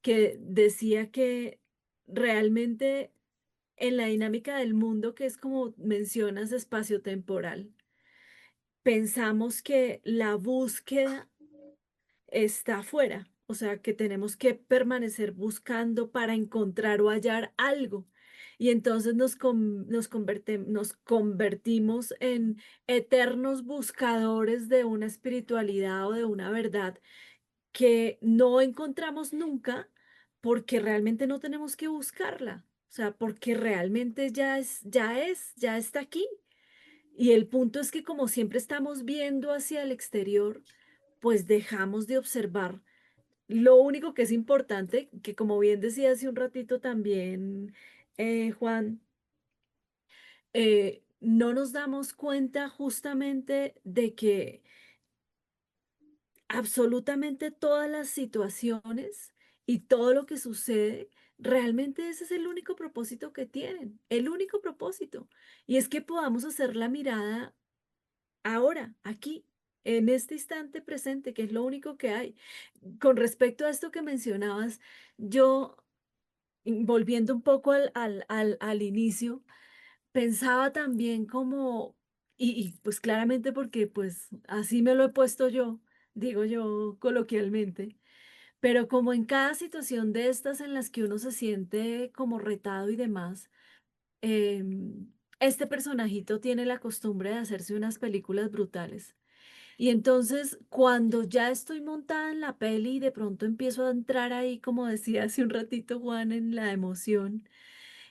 que decía que realmente en la dinámica del mundo, que es como mencionas, espacio-temporal, pensamos que la búsqueda está afuera, o sea, que tenemos que permanecer buscando para encontrar o hallar algo. Y entonces nos convertimos en eternos buscadores de una espiritualidad o de una verdad que no encontramos nunca porque realmente no tenemos que buscarla. O sea, porque realmente ya está aquí. Y el punto es que como siempre estamos viendo hacia el exterior, pues dejamos de observar lo único que es importante, que como bien decía hace un ratito también Juan, no nos damos cuenta justamente de que absolutamente todas las situaciones y todo lo que sucede, realmente ese es el único propósito que tienen, el único propósito. Y es que podamos hacer la mirada ahora, aquí, en este instante presente, que es lo único que hay. Con respecto a esto que mencionabas, yo, volviendo un poco al inicio, pensaba también como, y pues claramente porque pues así me lo he puesto yo, digo yo coloquialmente, pero como en cada situación de estas en las que uno se siente como retado y demás, este personajito tiene la costumbre de hacerse unas películas brutales. Y entonces, cuando ya estoy montada en la peli y de pronto empiezo a entrar ahí, como decía hace un ratito Juan, en la emoción,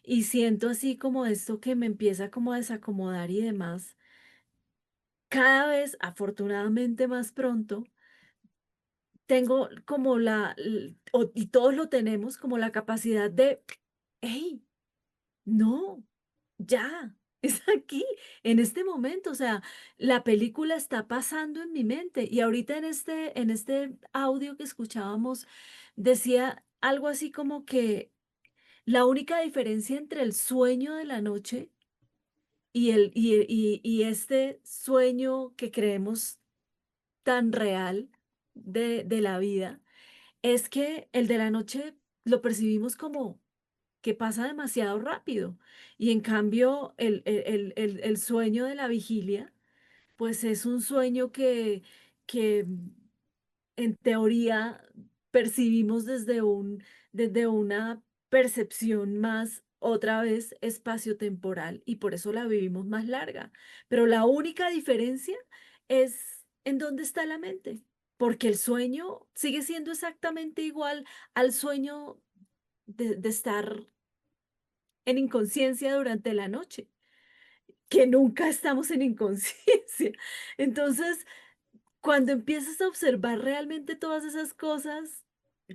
y siento así como esto que me empieza como a desacomodar y demás, cada vez, afortunadamente más pronto, tengo como y todos lo tenemos, como la capacidad de, hey, no, ya, es aquí, en este momento, o sea, la película está pasando en mi mente y ahorita en este audio que escuchábamos decía algo así como que la única diferencia entre el sueño de la noche y este sueño que creemos tan real de la vida es que el de la noche lo percibimos como que pasa demasiado rápido. Y en cambio, el sueño de la vigilia, pues es un sueño que en teoría percibimos desde una percepción más, otra vez, espaciotemporal y por eso la vivimos más larga. Pero la única diferencia es en dónde está la mente, porque el sueño sigue siendo exactamente igual al sueño de estar en inconsciencia durante la noche, que nunca estamos en inconsciencia. Entonces, cuando empiezas a observar realmente todas esas cosas,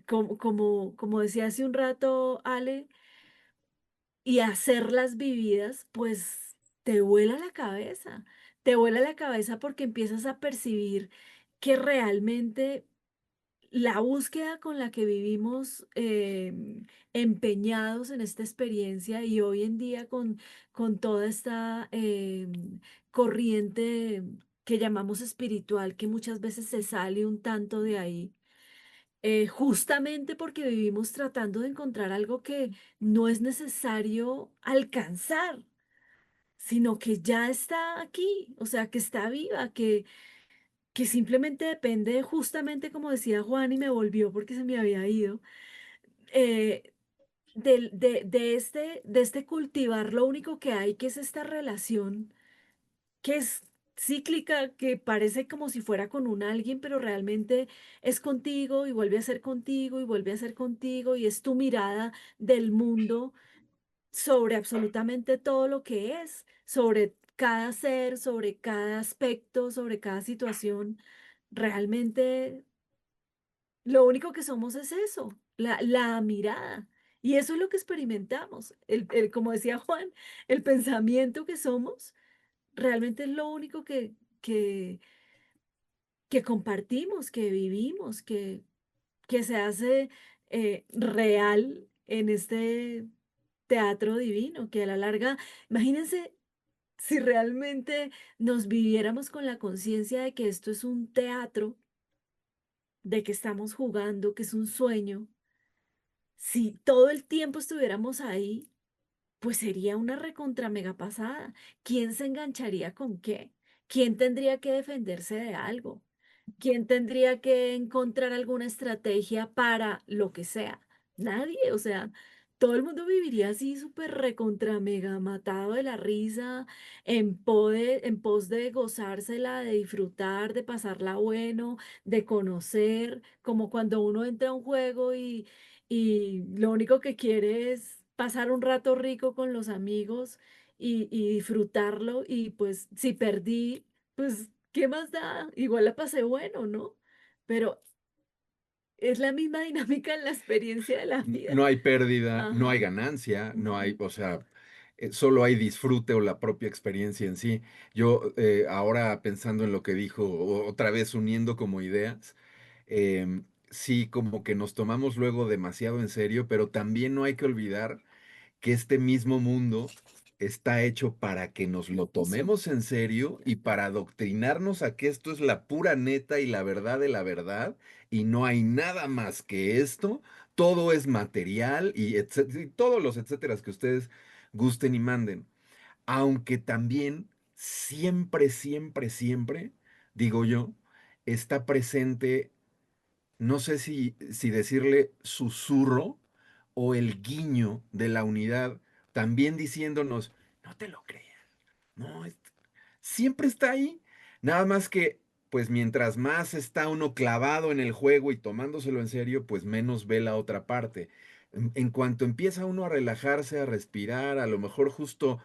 como decía hace un rato Ale, y hacerlas vividas, pues te vuela la cabeza porque empiezas a percibir que realmente la búsqueda con la que vivimos empeñados en esta experiencia y hoy en día con toda esta corriente que llamamos espiritual, que muchas veces se sale un tanto de ahí, justamente porque vivimos tratando de encontrar algo que no es necesario alcanzar, sino que ya está aquí, o sea, que está viva, que simplemente depende, justamente como decía Juan, y me volvió porque se me había ido, eh, de este cultivar lo único que hay, que es esta relación, que es cíclica, que parece como si fuera con un alguien, pero realmente es contigo y vuelve a ser contigo y vuelve a ser contigo y es tu mirada del mundo sobre absolutamente todo lo que es, sobre cada ser, sobre cada aspecto, sobre cada situación. Realmente lo único que somos es eso, la mirada. Y eso es lo que experimentamos. Como decía Juan, el pensamiento que somos realmente es lo único que compartimos, que vivimos, que se hace real en este teatro divino, que a la larga, imagínense si realmente nos viviéramos con la conciencia de que esto es un teatro, de que estamos jugando, que es un sueño, si todo el tiempo estuviéramos ahí, pues sería una recontra mega pasada. ¿Quién se engancharía con qué? ¿Quién tendría que defenderse de algo? ¿Quién tendría que encontrar alguna estrategia para lo que sea? Nadie, o sea, todo el mundo viviría así súper recontra mega matado de la risa, en pos de gozársela, de disfrutar, de pasarla bueno, de conocer, como cuando uno entra a un juego y lo único que quiere es pasar un rato rico con los amigos y disfrutarlo y pues si perdí, pues ¿qué más da? Igual la pasé bueno, ¿no? Pero es la misma dinámica en la experiencia de la vida. No hay pérdida, no hay Ajá. ganancia, no hay, Ujú. o sea, solo hay disfrute o la propia experiencia en sí. Yo ahora pensando en lo que dijo, otra vez uniendo como ideas, sí, como que nos tomamos luego demasiado en serio, pero también no hay que olvidar que este mismo mundo está hecho para que nos lo Eso. tomemos en serio y para adoctrinarnos a que esto es la pura neta y la verdad de la verdad y no hay nada más que esto, todo es material y, y todos los etcéteras que ustedes gusten y manden. Aunque también siempre, siempre, siempre, digo yo, está presente, no sé si decirle susurro o el guiño de la unidad, también diciéndonos, no te lo creas, no, siempre está ahí. Nada más que, pues mientras más está uno clavado en el juego y tomándoselo en serio, pues menos ve la otra parte. En cuanto empieza uno a relajarse, a respirar, a lo mejor justo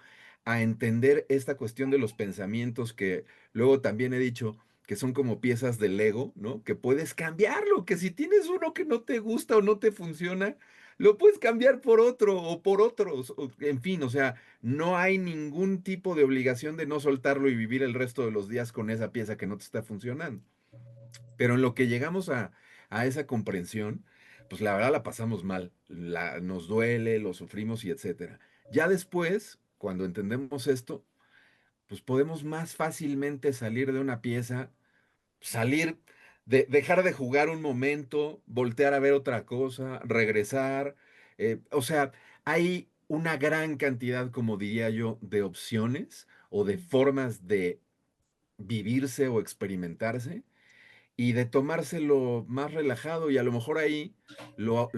a entender esta cuestión de los pensamientos que luego también he dicho que son como piezas de Lego, ¿no? Que puedes cambiarlo, que si tienes uno que no te gusta o no te funciona, lo puedes cambiar por otro o por otros, en fin, o sea, no hay ningún tipo de obligación de no soltarlo y vivir el resto de los días con esa pieza que no te está funcionando. Pero en lo que llegamos a esa comprensión, pues la verdad la pasamos mal, nos duele, lo sufrimos y etcétera. Ya después, cuando entendemos esto, pues podemos más fácilmente salir de una pieza, salir, dejar de jugar un momento, voltear a ver otra cosa, regresar. O sea, hay una gran cantidad, como diría yo, de opciones o de Mm. formas de vivirse o experimentarse y de tomárselo más relajado y a lo mejor ahí lo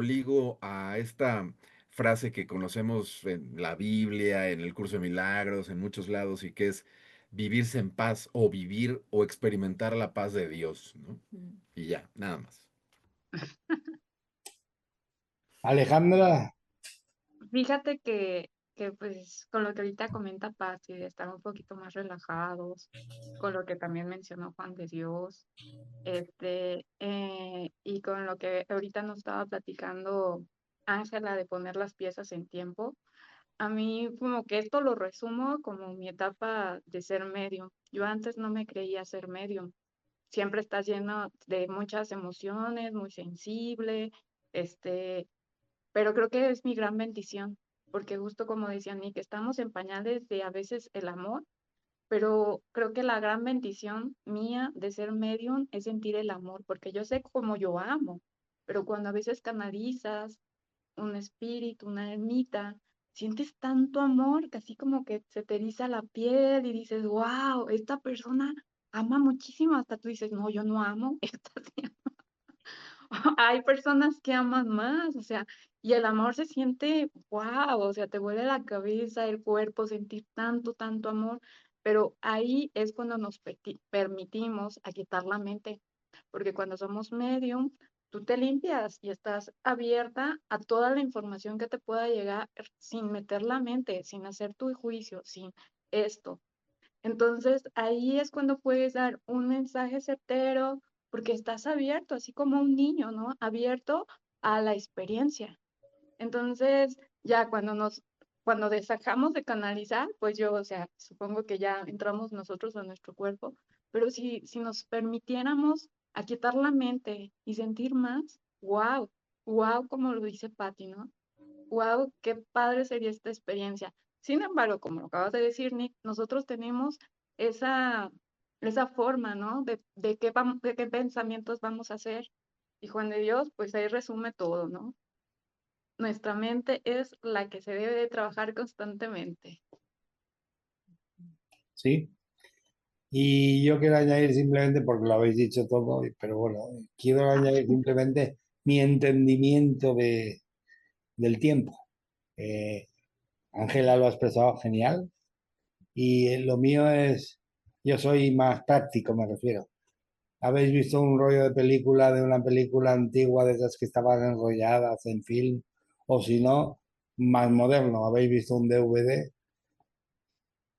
ligo a esta frase que conocemos en la Biblia, en el curso de milagros, en muchos lados y que es vivirse en paz o vivir o experimentar la paz de Dios, ¿no? Mm. Y ya, nada más. Alejandra, Fíjate que pues con lo que ahorita comenta Patti, de estar un poquito más relajados, con lo que también mencionó Juan de Dios, y con lo que ahorita nos estaba platicando Ángela de poner las piezas en tiempo, a mí como que esto lo resumo como mi etapa de ser medium. Yo antes no me creía ser medium. Siempre estás lleno de muchas emociones, muy sensible, este, pero creo que es mi gran bendición, porque justo como decía Nick, estamos en pañales de a veces el amor, pero creo que la gran bendición mía de ser medium es sentir el amor, porque yo sé cómo yo amo, pero cuando a veces canalizas un espíritu, una almita, sientes tanto amor que así como que se te eriza la piel y dices, wow, esta persona ama muchísimo, hasta tú dices, no, yo no amo, esta sí hay personas que aman más, o sea, y el amor se siente, wow, o sea, te vuela la cabeza, el cuerpo, sentir tanto, tanto amor, pero ahí es cuando nos permitimos a quitar la mente, porque cuando somos medium, tú te limpias y estás abierta a toda la información que te pueda llegar sin meter la mente, sin hacer tu juicio, sin esto. Entonces, ahí es cuando puedes dar un mensaje certero, porque estás abierto, así como un niño, ¿no? Abierto a la experiencia. Entonces, ya cuando dejamos de canalizar, pues yo, o sea, supongo que ya entramos nosotros a nuestro cuerpo, pero si nos permitiéramos aquietar la mente y sentir más, wow, wow, como lo dice Patti, ¿no? Wow, qué padre sería esta experiencia. Sin embargo, como lo acabas de decir, Nick, nosotros tenemos esa, esa forma, ¿no? De qué pensamientos vamos a hacer. Y Juan de Dios, pues ahí resume todo, ¿no? Nuestra mente es la que se debe de trabajar constantemente. ¿Sí? Y yo quiero añadir simplemente, porque lo habéis dicho todo, pero bueno, quiero añadir simplemente mi entendimiento del tiempo. Eh, Ángela lo ha expresado genial y lo mío es, yo soy más práctico, me refiero. ¿Habéis visto un rollo de película, de una película antigua, de esas que estaban enrolladas en film? O si no, más moderno, ¿habéis visto un DVD?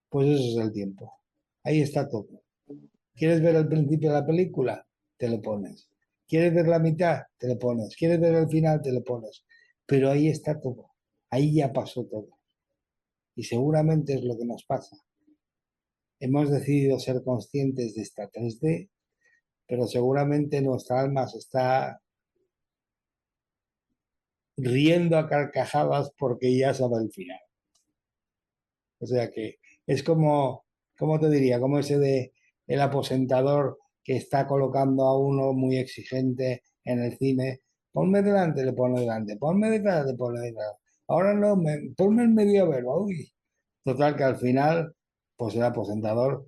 Pues eso es el tiempo. Ahí está todo. ¿Quieres ver el principio de la película? Te lo pones. ¿Quieres ver la mitad? Te lo pones. ¿Quieres ver el final? Te lo pones. Pero ahí está todo. Ahí ya pasó todo. Y seguramente es lo que nos pasa. Hemos decidido ser conscientes de esta 3D, pero seguramente nuestra alma se está riendo a carcajadas porque ya sabe el final. O sea que es como, ¿cómo te diría? Como ese de el aposentador que está colocando a uno muy exigente en el cine. Ponme delante, le pone delante. Ponme detrás, le pone detrás. Ahora no, ponme en medio a ver. Uy. Total que al final, pues el aposentador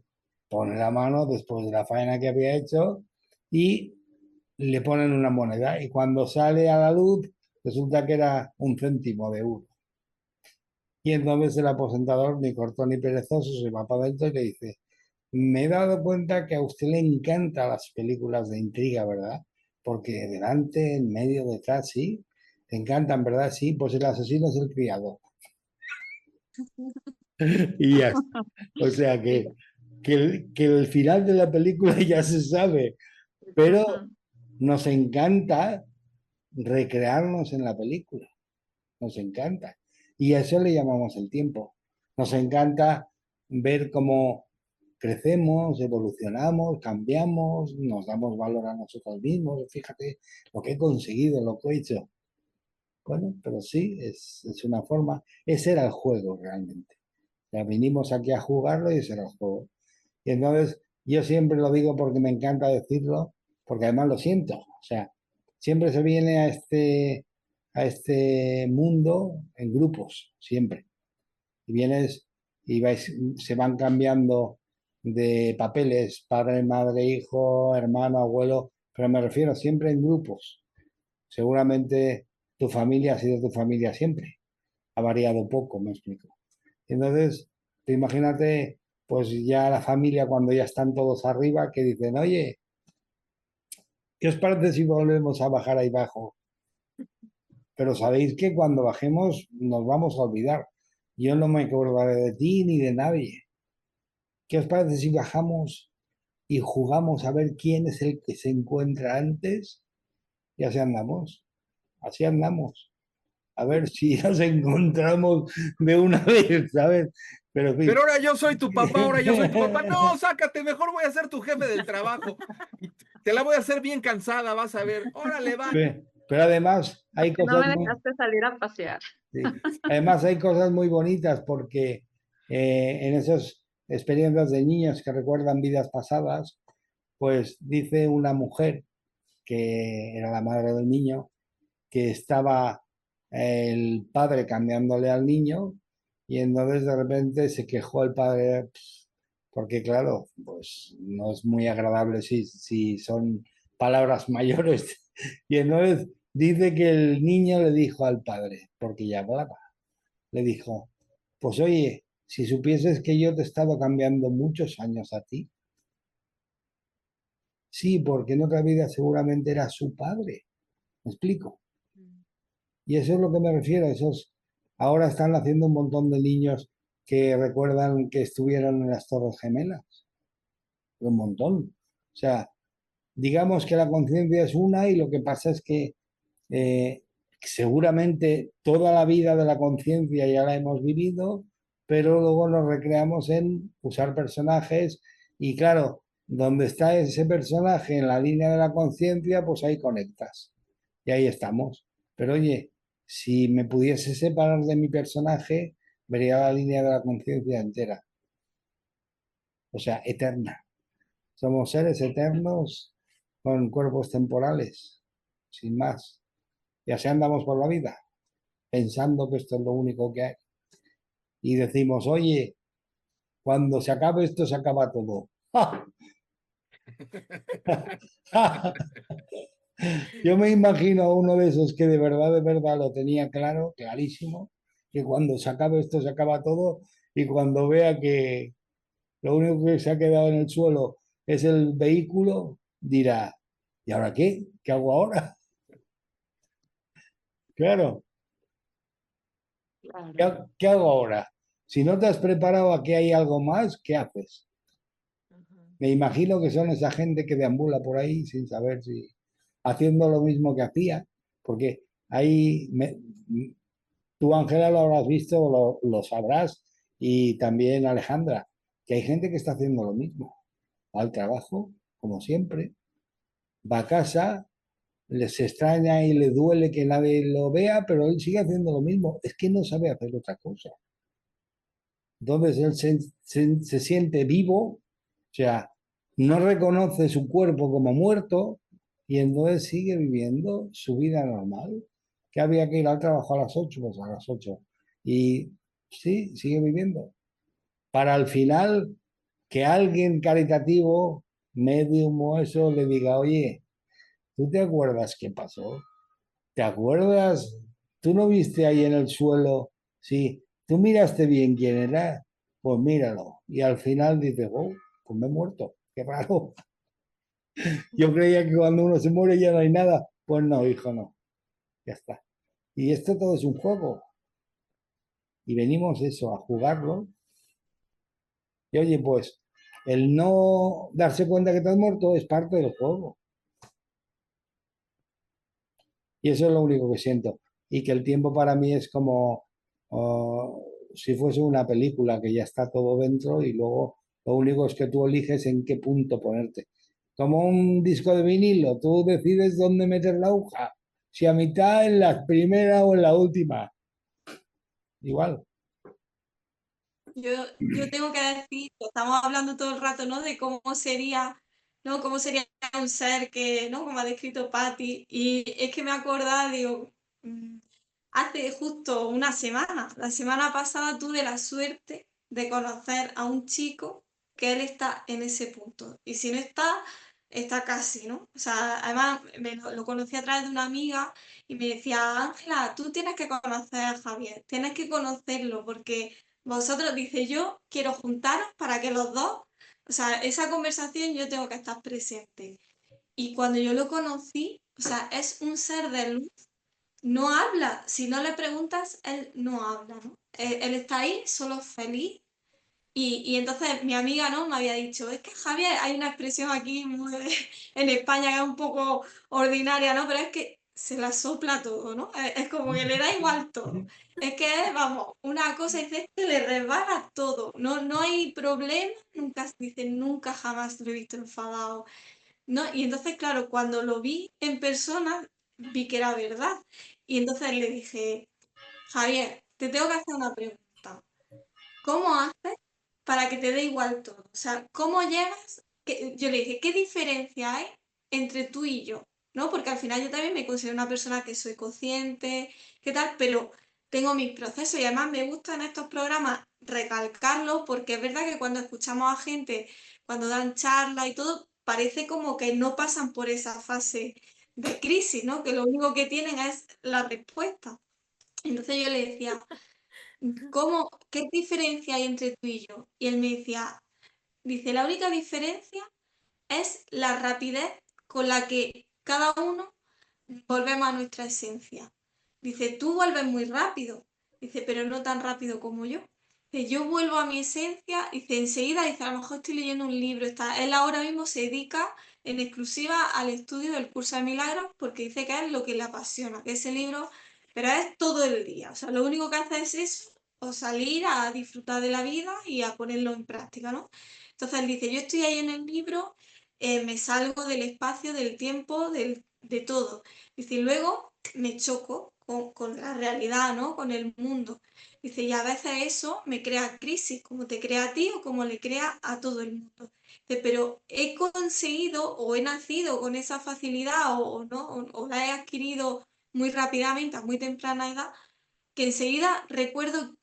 pone la mano después de la faena que había hecho y le ponen una moneda. Y cuando sale a la luz, resulta que era un céntimo de euro. Y entonces el aposentador, ni corto ni perezoso, se va para adentro y le dice, me he dado cuenta que a usted le encantan las películas de intriga, ¿verdad? Porque delante, en medio, detrás, sí. Te encantan, ¿verdad? Sí, pues el asesino es el criado. Y ya está. O sea que el final de la película ya se sabe, pero nos encanta recrearnos en la película. Nos encanta. Y a eso le llamamos el tiempo. Nos encanta ver cómo crecemos, evolucionamos, cambiamos, nos damos valor a nosotros mismos. Fíjate lo que he conseguido, lo que he hecho. Bueno, pero sí, es una forma. Ese era el juego realmente. Ya vinimos aquí a jugarlo y ese era el juego. Y entonces yo siempre lo digo porque me encanta decirlo, porque además lo siento. O sea, siempre se viene a este mundo en grupos, siempre. Y vienes y vais, se van cambiando de papeles, padre, madre, hijo, hermano, abuelo, pero me refiero siempre en grupos. Seguramente tu familia ha sido tu familia siempre. Ha variado poco, me explico. Entonces, te imagínate, pues ya la familia cuando ya están todos arriba, que dicen, oye, ¿qué os parece si volvemos a bajar ahí abajo? Pero sabéis que cuando bajemos nos vamos a olvidar. Yo no me acordaré de ti ni de nadie. ¿Qué os parece si bajamos y jugamos a ver quién es el que se encuentra antes? Y así andamos, así andamos. A ver si nos encontramos de una vez, ¿sabes? Pero en Pero fin. ahora yo soy tu papá, ahora yo soy tu papá. No, sácate, mejor voy a ser tu jefe del trabajo. Te la voy a hacer bien cansada, vas a ver. Órale, va. Pero además hay Que no cosas me muy, dejaste salir a pasear. sí, además hay cosas muy bonitas porque en esas experiencias de niños que recuerdan vidas pasadas, pues dice una mujer que era la madre del niño, que estaba el padre cambiándole al niño y entonces de repente se quejó el padre, porque claro, pues no es muy agradable si son palabras mayores. Y entonces dice que el niño le dijo al padre, porque ya hablaba, le dijo, pues oye, si supieses que yo te he estado cambiando muchos años a ti, sí, porque en otra vida seguramente era su padre. ¿Me explico? Y eso es lo que me refiero. Ahora están haciendo un montón de niños que recuerdan que estuvieron en las Torres Gemelas. Un montón. O sea, digamos que la conciencia es una y lo que pasa es que eh, seguramente toda la vida de la conciencia ya la hemos vivido, pero luego nos recreamos en usar personajes y claro, donde está ese personaje en la línea de la conciencia, pues ahí conectas y ahí estamos. Pero oye, si me pudiese separar de mi personaje, vería la línea de la conciencia entera, o sea, eterna. Somos seres eternos con cuerpos temporales, sin más. Y así andamos por la vida, pensando que esto es lo único que hay. Y decimos, oye, cuando se acabe esto, se acaba todo. Yo me imagino a uno de esos que de verdad lo tenía claro, clarísimo, que cuando se acabe esto, se acaba todo, y cuando vea que lo único que se ha quedado en el suelo es el vehículo, dirá, ¿y ahora qué? ¿Qué hago ahora? Claro, Claro. ¿qué hago ahora? Si no te has preparado a que hay algo más, ¿qué haces? Me imagino que son esa gente que deambula por ahí sin saber si haciendo lo mismo que hacía, porque ahí tú, Ángela, lo habrás visto, o lo sabrás, y también Alejandra, que hay gente que está haciendo lo mismo. Va al trabajo, como siempre, va a casa, les extraña y le duele que nadie lo vea, pero él sigue haciendo lo mismo. Es que no sabe hacer otra cosa. Entonces él se siente vivo, o sea, no reconoce su cuerpo como muerto y entonces sigue viviendo su vida normal. Que había que ir al trabajo a las 8, pues a las 8. Y sí, sigue viviendo. Para al final que alguien caritativo, medium o eso, le diga, oye, ¿tú te acuerdas qué pasó? ¿Te acuerdas? ¿Tú no viste ahí en el suelo? Sí, tú miraste bien quién era, pues míralo. Y al final dices, oh, pues me he muerto. Qué raro. Yo creía que cuando uno se muere ya no hay nada. Pues no, hijo, no. Ya está. Y esto todo es un juego. Y venimos eso, a jugarlo. Y oye, pues el no darse cuenta que te has muerto es parte del juego. Y eso es lo único que siento. Y que el tiempo para mí es como si fuese una película que ya está todo dentro y luego lo único es que tú eliges en qué punto ponerte. Como un disco de vinilo, tú decides dónde meter la aguja. Si a mitad, en la primera o en la última. Igual. Yo tengo que decir, que estamos hablando todo el rato, ¿no? De cómo sería, ¿no? Cómo sería un ser que, ¿no? Como ha descrito Patti. Y es que me acordaba, digo, mm, hace justo una semana, la semana pasada tuve la suerte de conocer a un chico que él está en ese punto. Y si no está, está casi, ¿no? O sea, además lo conocí a través de una amiga y me decía, Ángela, tú tienes que conocer a Javier, tienes que conocerlo porque vosotros, dice yo, quiero juntaros para que los dos, o sea, esa conversación yo tengo que estar presente. Y cuando yo lo conocí, o sea, es un ser de luz, no habla, si no le preguntas, él no habla, ¿no? Él está ahí, solo feliz. Y entonces mi amiga, ¿no? Me había dicho, es que Javier, hay una expresión aquí muy en España que es un poco ordinaria, ¿no? Pero es que se la sopla todo, ¿no? Es como que le da igual todo. Es que, vamos, una cosa es que le resbala todo. No, no hay problema, nunca dice, nunca jamás lo he visto enfadado. ¿No? Y entonces, claro, cuando lo vi en persona, vi que era verdad. Y entonces le dije, Javier, te tengo que hacer una pregunta. ¿Cómo haces para que te dé igual todo? O sea, ¿cómo llegas? Yo le dije, ¿qué diferencia hay entre tú y yo? ¿No? Porque al final yo también me considero una persona que soy consciente, ¿qué tal? Pero tengo mis procesos y además me gustan estos programas recalcarlo, porque es verdad que cuando escuchamos a gente, cuando dan charlas y todo, parece como que no pasan por esa fase de crisis, ¿no? Que lo único que tienen es la respuesta. Entonces yo le decía, qué diferencia hay entre tú y yo? Y él me decía, dice, la única diferencia es la rapidez con la que cada uno volvemos a nuestra esencia. Dice, tú vuelves muy rápido. Dice, pero no tan rápido como yo. Dice, yo vuelvo a mi esencia. Dice, enseguida, dice, a lo mejor estoy leyendo un libro. Él ahora mismo se dedica en exclusiva al estudio del curso de milagros porque dice que es lo que le apasiona, que ese libro, pero es todo el día. O sea, lo único que hace es eso, o salir a disfrutar de la vida y a ponerlo en práctica, ¿no? Entonces él dice, yo estoy ahí en el libro, me salgo del espacio, del tiempo, de todo. Dice, y luego me choco con la realidad, ¿no? Con el mundo. Dice, y a veces eso me crea crisis, como te crea a ti o como le crea a todo el mundo. Dice, pero he conseguido o he nacido con esa facilidad o no, o la he adquirido muy rápidamente, a muy temprana edad, que enseguida recuerdo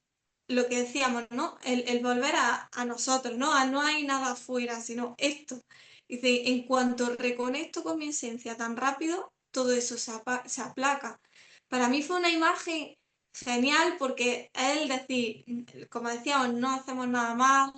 lo que decíamos, ¿no? El volver a nosotros, ¿no? A no hay nada afuera, sino esto. Dice, en cuanto reconecto con mi esencia tan rápido, todo eso se aplaca. Para mí fue una imagen genial porque él decir, como decíamos, no hacemos nada mal,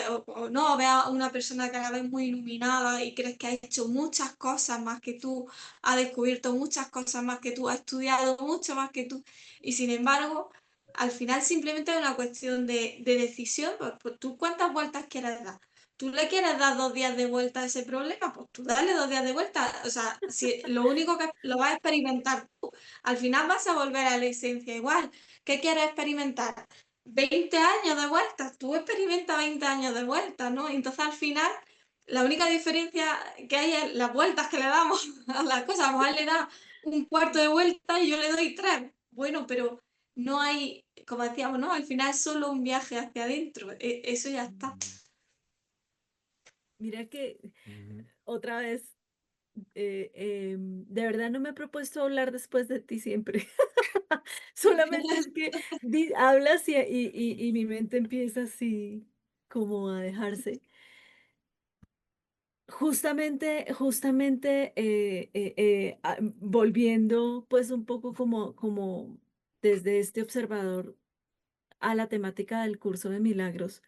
o no, ve a una persona que a la vez muy iluminada y crees que ha hecho muchas cosas más que tú, ha descubierto muchas cosas más que tú, ha estudiado mucho más que tú, y sin embargo al final simplemente es una cuestión de decisión. Pues tú cuántas vueltas quieres dar. ¿Tú le quieres dar 2 días de vuelta a ese problema? Pues tú dale 2 días de vuelta. O sea, si lo único que lo vas a experimentar tú, al final vas a volver a la esencia igual. ¿Qué quieres experimentar? 20 años de vuelta. Tú experimenta 20 años de vuelta, ¿no? Entonces al final la única diferencia que hay es las vueltas que le damos a las cosas. A lo mejor le da un cuarto de vuelta y yo le doy 3. Bueno, pero no hay, como decíamos, ¿no? Al final es solo un viaje hacia adentro, eso ya está. Mira que Ujú. otra vez, de verdad no me he propuesto hablar después de ti siempre. Solamente es que hablas y mi mente empieza así como a dejarse. Justamente, volviendo pues un poco como desde este observador a la temática del curso de milagros,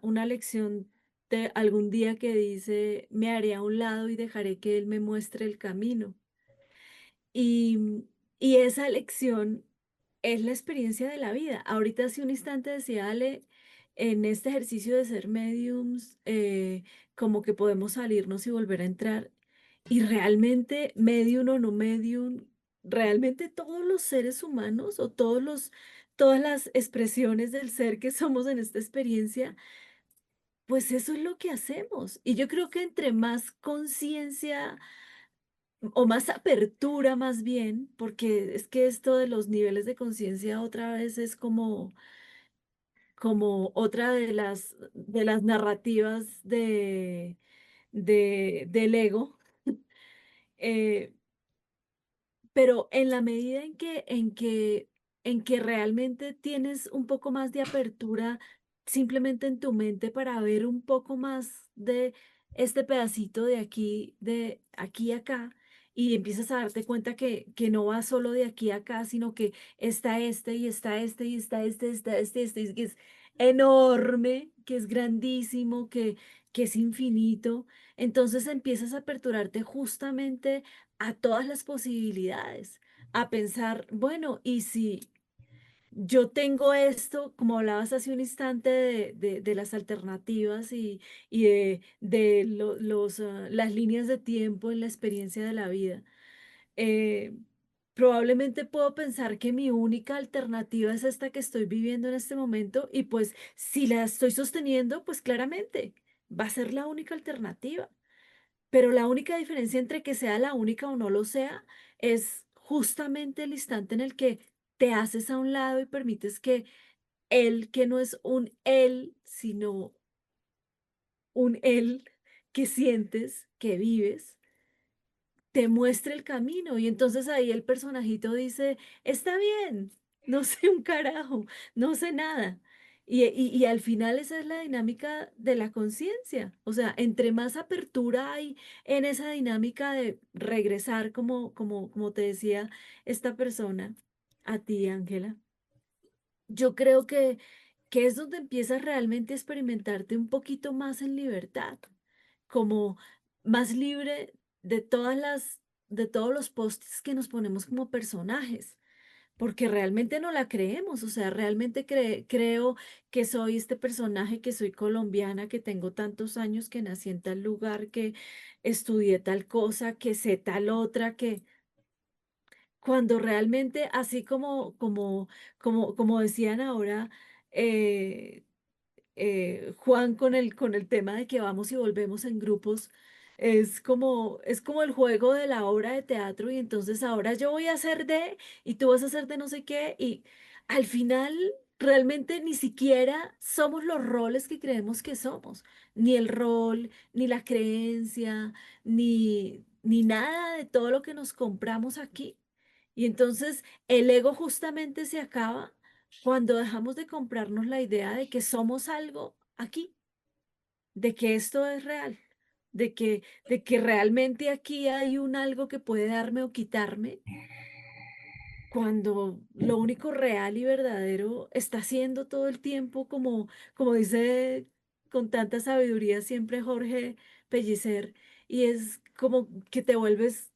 una lección de algún día que dice, me haré a un lado y dejaré que él me muestre el camino. Y esa lección es la experiencia de la vida. Ahorita hace un instante decía Ale, en este ejercicio de ser mediums, como que podemos salirnos y volver a entrar. Y realmente, medium o no medium, realmente todos los seres humanos o todas las expresiones del ser que somos en esta experiencia, pues eso es lo que hacemos. Y yo creo que entre más conciencia o más apertura más bien, porque es que esto de los niveles de conciencia otra vez es como otra de las narrativas del ego. eh, pero en la medida en que realmente tienes un poco más de apertura simplemente en tu mente para ver un poco más de este pedacito de aquí a acá, y empiezas a darte cuenta que no va solo de aquí a acá, sino que está este y está este y está este, y que es enorme, que es grandísimo, que es infinito. Entonces empiezas a aperturarte justamente a todas las posibilidades, a pensar, bueno, y si yo tengo esto, como hablabas hace un instante de las alternativas y las líneas de tiempo en la experiencia de la vida, eh, probablemente puedo pensar que mi única alternativa es esta que estoy viviendo en este momento y pues si la estoy sosteniendo, pues claramente va a ser la única alternativa. Pero la única diferencia entre que sea la única o no lo sea es justamente el instante en el que te haces a un lado y permites que él, que no es un él, sino un él que sientes, que vives, te muestre el camino. Y entonces ahí el personajito dice, está bien, no sé un carajo, no sé nada. Y al final esa es la dinámica de la conciencia. O sea, entre más apertura hay en esa dinámica de regresar, como te decía esta persona, a ti, Ángela, yo creo que es donde empiezas realmente a experimentarte un poquito más en libertad, como más libre de de todos los postes que nos ponemos como personajes, porque realmente no la creemos, o sea, realmente creo que soy este personaje, que soy colombiana, que tengo tantos años, que nací en tal lugar, que estudié tal cosa, que sé tal otra, que cuando realmente, así como decían ahora, eh, Juan con el tema de que vamos y volvemos en grupos, es como el juego de la obra de teatro y entonces ahora yo voy a hacer de y tú vas a hacer de no sé qué y al final realmente ni siquiera somos los roles que creemos que somos, ni el rol, ni la creencia, ni nada de todo lo que nos compramos aquí. Y entonces el ego justamente se acaba cuando dejamos de comprarnos la idea de que somos algo aquí, de que esto es real, de que realmente aquí hay un algo que puede darme o quitarme, cuando lo único real y verdadero está siendo todo el tiempo, como dice con tanta sabiduría siempre Jorge Pellicer, y es como que te vuelves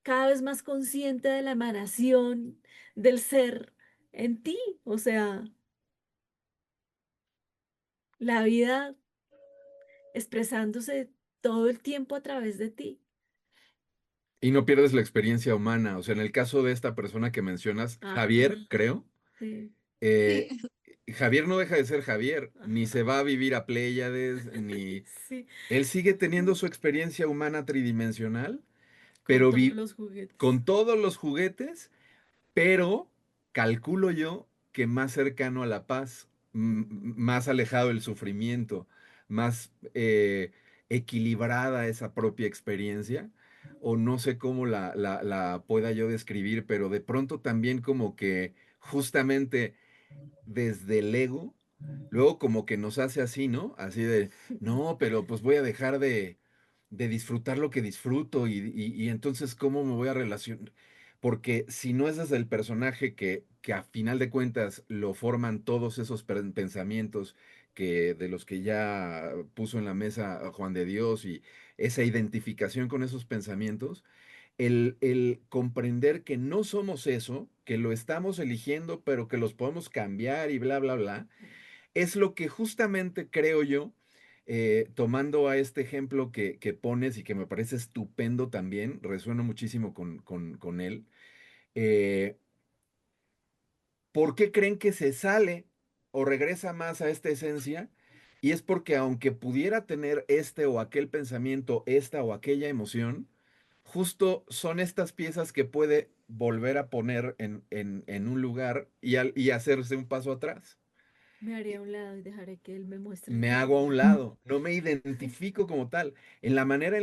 cada vez más consciente de la emanación del ser en ti, o sea, la vida expresándose todo el tiempo a través de ti. Y no pierdes la experiencia humana. O sea, en el caso de esta persona que mencionas, Javier, Ajá, creo, sí, Sí, eh, Javier no deja de ser Javier, ni se ajá, va a vivir a Pléyades, ni... sí, Él sigue teniendo su experiencia humana tridimensional, con pero todos los juguetes. con todos los juguetes, pero calculo yo que más cercano a la paz, más alejado del sufrimiento, más equilibrada esa propia experiencia, o no sé cómo la pueda yo describir, pero de pronto también como que justamente desde el ego, luego como que nos hace así, ¿no? Así de, no, pero pues voy a dejar de disfrutar lo que disfruto y entonces cómo me voy a relacionar. Porque si no es desde el personaje que a final de cuentas lo forman todos esos pensamientos de los que ya puso en la mesa Juan de Dios y esa identificación con esos pensamientos, el comprender que no somos eso, que lo estamos eligiendo, pero que los podemos cambiar y bla, bla, bla, es lo que justamente creo yo, tomando a este ejemplo que pones y que me parece estupendo también, resueno muchísimo con él. eh, ¿Por qué creen que se sale o regresa más a esta esencia? Y es porque aunque pudiera tener este o aquel pensamiento, esta o aquella emoción, justo son estas piezas que puede volver a poner en un lugar y hacerse un paso atrás. Me haré a un lado y dejaré que él me muestre el Me hago a camino. un lado, no me identifico como tal. En la manera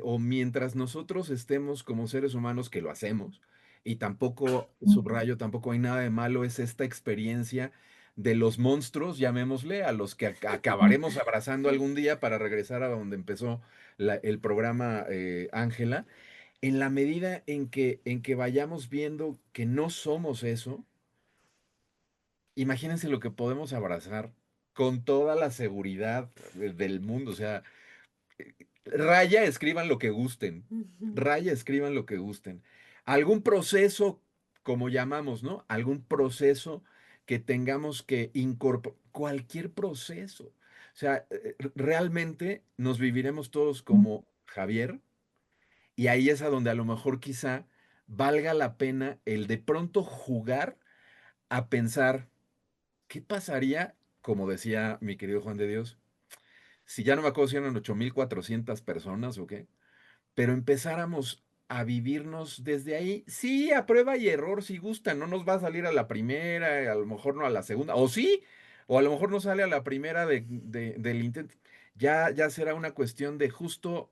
o mientras nosotros estemos como seres humanos que lo hacemos, y tampoco, subrayo, tampoco hay nada de malo, es esta experiencia de los monstruos, llamémosle, a los que acabaremos abrazando algún día para regresar a donde empezó el programa Ángela, en la medida en que vayamos viendo que no somos eso. Imagínense lo que podemos abrazar con toda la seguridad del mundo. O sea, raya, escriban lo que gusten. Ujú. Raya, escriban lo que gusten. Algún proceso, como llamamos, ¿no? Algún proceso que tengamos que incorporar. Cualquier proceso. O sea, realmente nos viviremos todos como Javier. Y ahí es a donde a lo mejor quizá valga la pena el de pronto jugar a pensar. ¿Qué pasaría, como decía mi querido Juan de Dios, si ya no me acuerdo si eran 8.400 personas o qué, pero empezáramos a vivirnos desde ahí? Sí, a prueba y error, si gusta, no nos va a salir a la primera, a lo mejor no a la segunda, o sí, o a lo mejor no sale a la primera del intento. Ya será una cuestión de justo,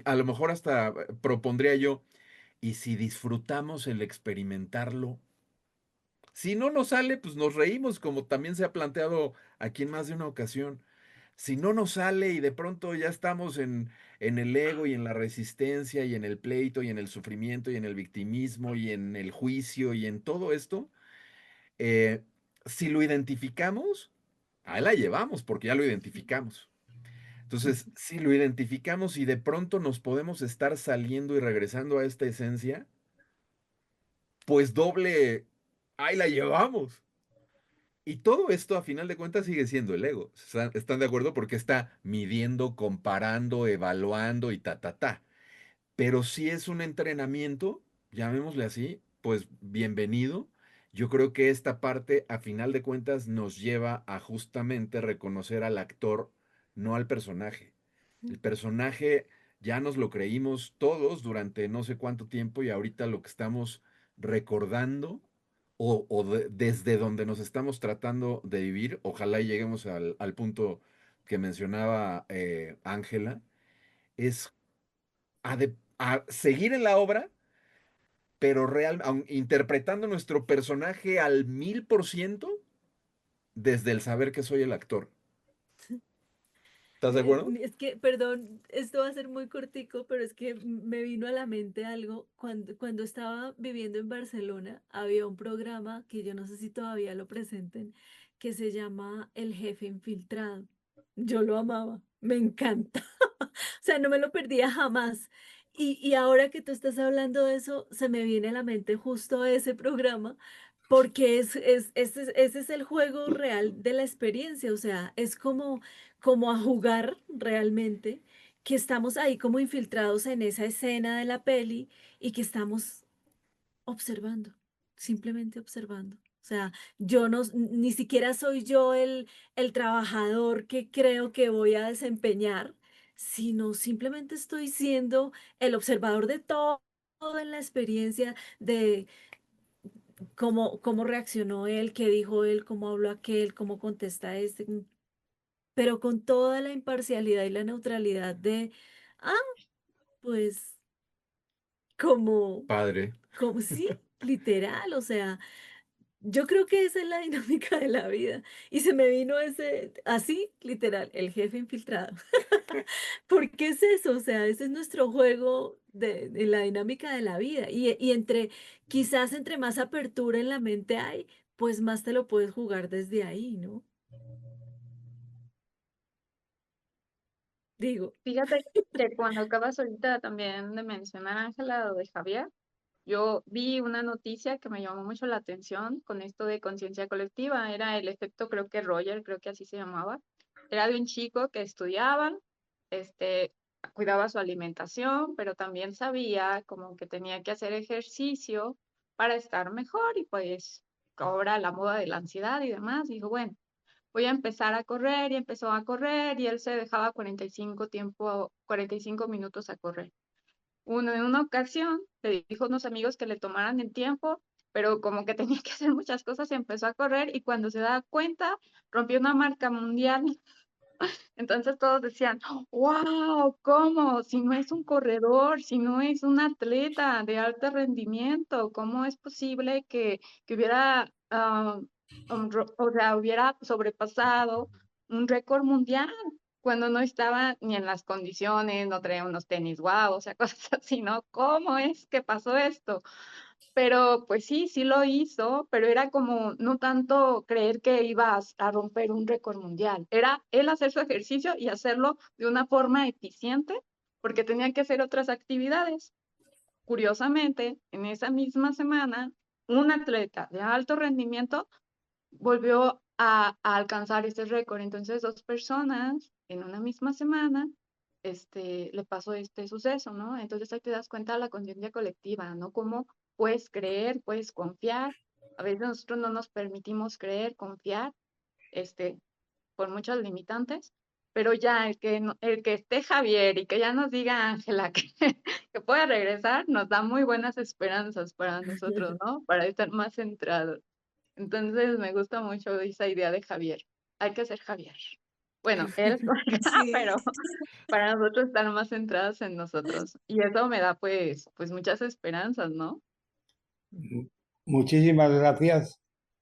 a lo mejor hasta propondría yo, y si disfrutamos el experimentarlo Si no nos sale, pues nos reímos, como también se ha planteado aquí en más de una ocasión. Si no nos sale y de pronto ya estamos en el ego y en la resistencia y en el pleito y en el sufrimiento y en el victimismo y en el juicio y en todo esto, eh, si lo identificamos, ahí la llevamos porque ya lo identificamos. Entonces, si lo identificamos y de pronto nos podemos estar saliendo y regresando a esta esencia, pues doble, ahí la llevamos. Y todo esto, a final de cuentas, sigue siendo el ego. ¿Están de acuerdo? Porque está midiendo, comparando, evaluando y ta, ta, ta. Pero si es un entrenamiento, llamémosle así, pues bienvenido. Yo creo que esta parte, a final de cuentas, nos lleva a justamente reconocer al actor, no al personaje. El personaje ya nos lo creímos todos durante no sé cuánto tiempo y ahorita lo que estamos recordando desde donde nos estamos tratando de vivir, ojalá y lleguemos al punto que mencionaba Ángela, es a seguir en la obra, pero interpretando nuestro personaje al 1000% desde el saber que soy el actor. ¿Estás de acuerdo? Es que, perdón, esto va a ser muy cortico, pero es que me vino a la mente algo. Cuando estaba viviendo en Barcelona, había un programa que yo no sé si todavía lo presenten, que se llama El Jefe Infiltrado. Yo lo amaba, me encanta. O sea, no me lo perdía jamás. Y ahora que tú estás hablando de eso, se me viene a la mente justo ese programa, porque ese es el juego real de la experiencia. O sea, es como a jugar realmente, que estamos ahí como infiltrados en esa escena de la peli y que estamos observando, simplemente observando. O sea, yo no, ni siquiera soy yo el trabajador que creo que voy a desempeñar, sino simplemente estoy siendo el observador de todo en la experiencia de cómo reaccionó él, qué dijo él, cómo habló aquel, cómo contesta este, pero con toda la imparcialidad y la neutralidad de, ah, pues, como, Padre. como sí, literal, o sea, yo creo que esa es la dinámica de la vida. Y se me vino ese, así, literal, el jefe infiltrado. Porque es eso, o sea, ese es nuestro juego de la dinámica de la vida. Y quizás entre más apertura en la mente hay, pues más te lo puedes jugar desde ahí, ¿no? Digo. Fíjate que cuando acabas ahorita también de mencionar, Ángela, lo de Javier, yo vi una noticia que me llamó mucho la atención con esto de conciencia colectiva. Era el efecto, creo que Roger, creo que así se llamaba. Era de un chico que estudiaba, este, cuidaba su alimentación, pero también sabía como que tenía que hacer ejercicio para estar mejor y pues ahora la moda de la ansiedad y demás. Dijo, bueno, voy a empezar a correr y empezó a correr y él se dejaba 45 minutos a correr. En una ocasión le dijo a unos amigos que le tomaran el tiempo, pero como que tenía que hacer muchas cosas y empezó a correr y cuando se da cuenta rompió una marca mundial. Entonces todos decían, wow, ¿cómo? Si no es un corredor, si no es un atleta de alto rendimiento, ¿cómo es posible que hubiera, o sea, hubiera sobrepasado un récord mundial cuando no estaba ni en las condiciones, no traía unos tenis guau, o sea, cosas así, ¿no? ¿Cómo es que pasó esto? Pero pues sí, sí lo hizo, pero era como no tanto creer que iba a romper un récord mundial, era él hacer su ejercicio y hacerlo de una forma eficiente porque tenía que hacer otras actividades. Curiosamente, en esa misma semana, un atleta de alto rendimiento volvió a alcanzar ese récord. Entonces, dos personas en una misma semana, le pasó este suceso, ¿no? Entonces ahí te das cuenta de la conciencia colectiva, ¿no? Cómo puedes creer, puedes confiar. A veces nosotros no nos permitimos creer, confiar, este, por muchos limitantes, pero ya el que esté Javier y que ya nos diga Ángela que pueda regresar, nos da muy buenas esperanzas para nosotros, ¿no? Para estar más centrados. Entonces me gusta mucho esa idea de Javier. Hay que ser Javier. Bueno, él por acá, Sí. pero para nosotros estar más centrados en nosotros. Y eso me da pues muchas esperanzas, ¿no? Muchísimas gracias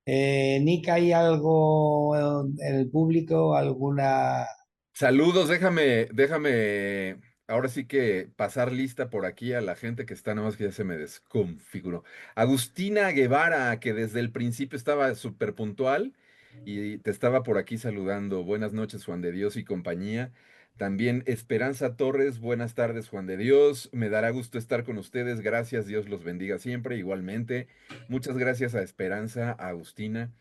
Nick, ¿hay algo en el público? ¿Alguna? Saludos, déjame ahora sí que pasar lista por aquí a la gente que está, nada más que ya se me desconfiguró. Agustina Guevara, que desde el principio estaba súper puntual y te estaba por aquí saludando. Buenas noches, Juan de Dios y compañía. También Esperanza Torres, buenas tardes, Juan de Dios. Me dará gusto estar con ustedes. Gracias, Dios los bendiga siempre, igualmente. Muchas gracias a Esperanza, a Agustina,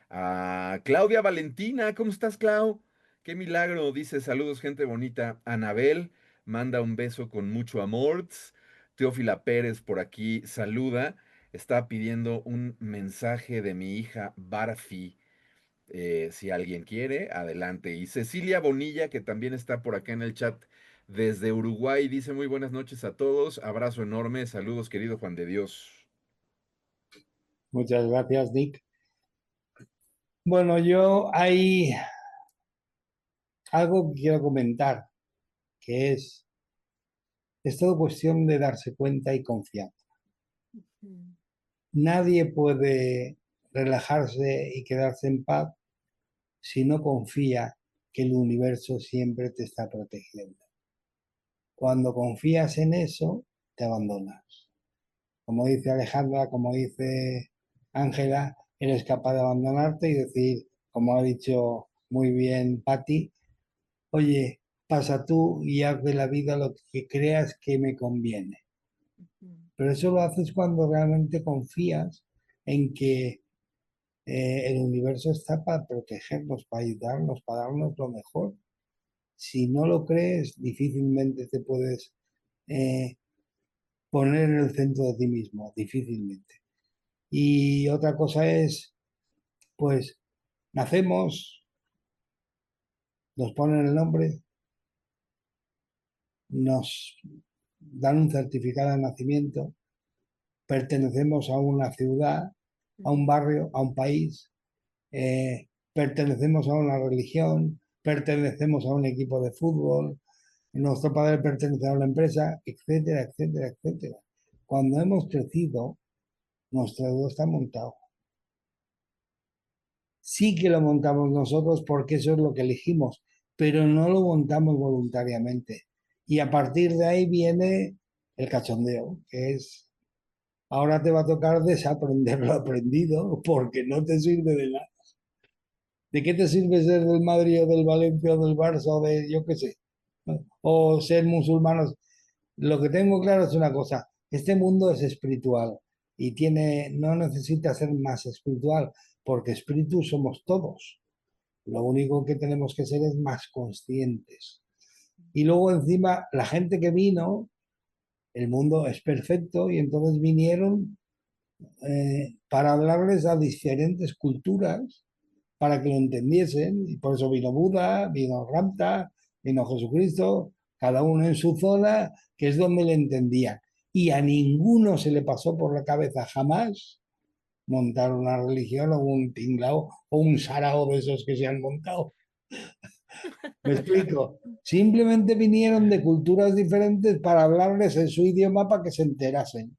a Claudia Valentina. ¿Cómo estás, Clau? Qué milagro, dice saludos, gente bonita. Anabel manda un beso con mucho amor. Teófila Pérez por aquí saluda. Está pidiendo un mensaje de mi hija Barfi. Si alguien quiere, adelante. Y Cecilia Bonilla, que también está por acá en el chat desde Uruguay, dice muy buenas noches a todos. Abrazo enorme. Saludos, querido Juan de Dios. Muchas gracias, Nick. Bueno, yo hay algo que quiero comentar, que es todo cuestión de darse cuenta y confiar. Mm, Nadie puede relajarse y quedarse en paz si no confía que el universo siempre te está protegiendo. Cuando confías en eso, te abandonas. Como dice Alejandra, como dice Ángela, eres capaz de abandonarte y decir, como ha dicho muy bien Patti, oye, pasa tú y haz de la vida lo que creas que me conviene. mm, Pero eso lo haces cuando realmente confías en que el universo está para protegernos, para ayudarnos, para darnos lo mejor. Si no lo crees, difícilmente te puedes eh, poner en el centro de ti mismo, difícilmente. Y otra cosa es, pues, nacemos, nos ponen el nombre, nos dan un certificado de nacimiento, pertenecemos a una ciudad, a un mm, barrio, a un país, pertenecemos a una religión, pertenecemos a un equipo de fútbol, nuestro padre pertenece a una empresa, etcétera, etcétera, etcétera. Cuando hemos crecido, nuestro ego está montado. Sí que lo montamos nosotros porque eso es lo que elegimos, pero no lo montamos voluntariamente. Y a partir de ahí viene el cachondeo, que es, ahora te va a tocar desaprender lo aprendido porque no te sirve de nada. ¿De qué te sirve ser del Madrid o del Valencia o del Barça o de yo qué sé? ¿No? O ser musulmanos. Lo que tengo claro es una cosa, este mundo es espiritual y no necesita ser más espiritual, porque espíritus somos todos. Lo único que tenemos que ser es más conscientes. Y luego encima, la gente que vino, el mundo es perfecto y entonces vinieron para hablarles a diferentes culturas para que lo entendiesen. Y por eso vino Buda, vino Ramta, vino Jesucristo, cada uno en su zona, que es donde le entendían. Y a ninguno se le pasó por la cabeza jamás montar una religión o un tinglao o un sarao de esos que se han montado. ¿Me explico? Simplemente vinieron de culturas diferentes para hablarles en su idioma para que se enterasen.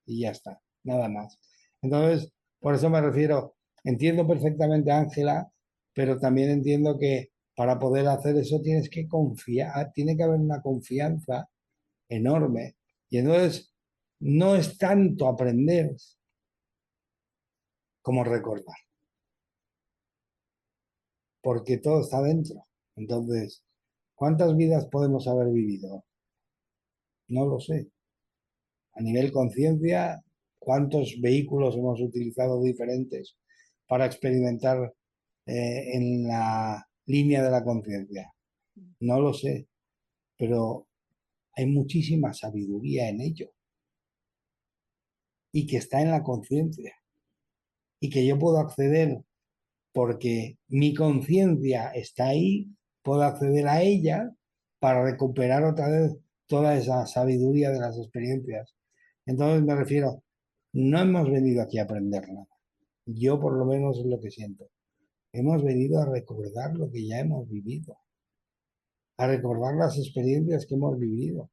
Y ya está, nada más. Entonces, por eso me refiero, entiendo perfectamente a Ángela, pero también entiendo que para poder hacer eso tienes que confiar, tiene que haber una confianza enorme. Y entonces, no es tanto aprender como recordar, porque todo está dentro. Entonces, ¿cuántas vidas podemos haber vivido? No lo sé. A nivel conciencia, ¿cuántos vehículos hemos utilizado diferentes para experimentar en la línea de la conciencia? No lo sé, pero hay muchísima sabiduría en ello y que está en la conciencia y que yo puedo acceder porque mi conciencia está ahí, puedo acceder a ella para recuperar otra vez toda esa sabiduría de las experiencias. Entonces me refiero, no hemos venido aquí a aprender nada. Yo por lo menos es lo que siento. Hemos venido a recordar lo que ya hemos vivido, a recordar las experiencias que hemos vivido,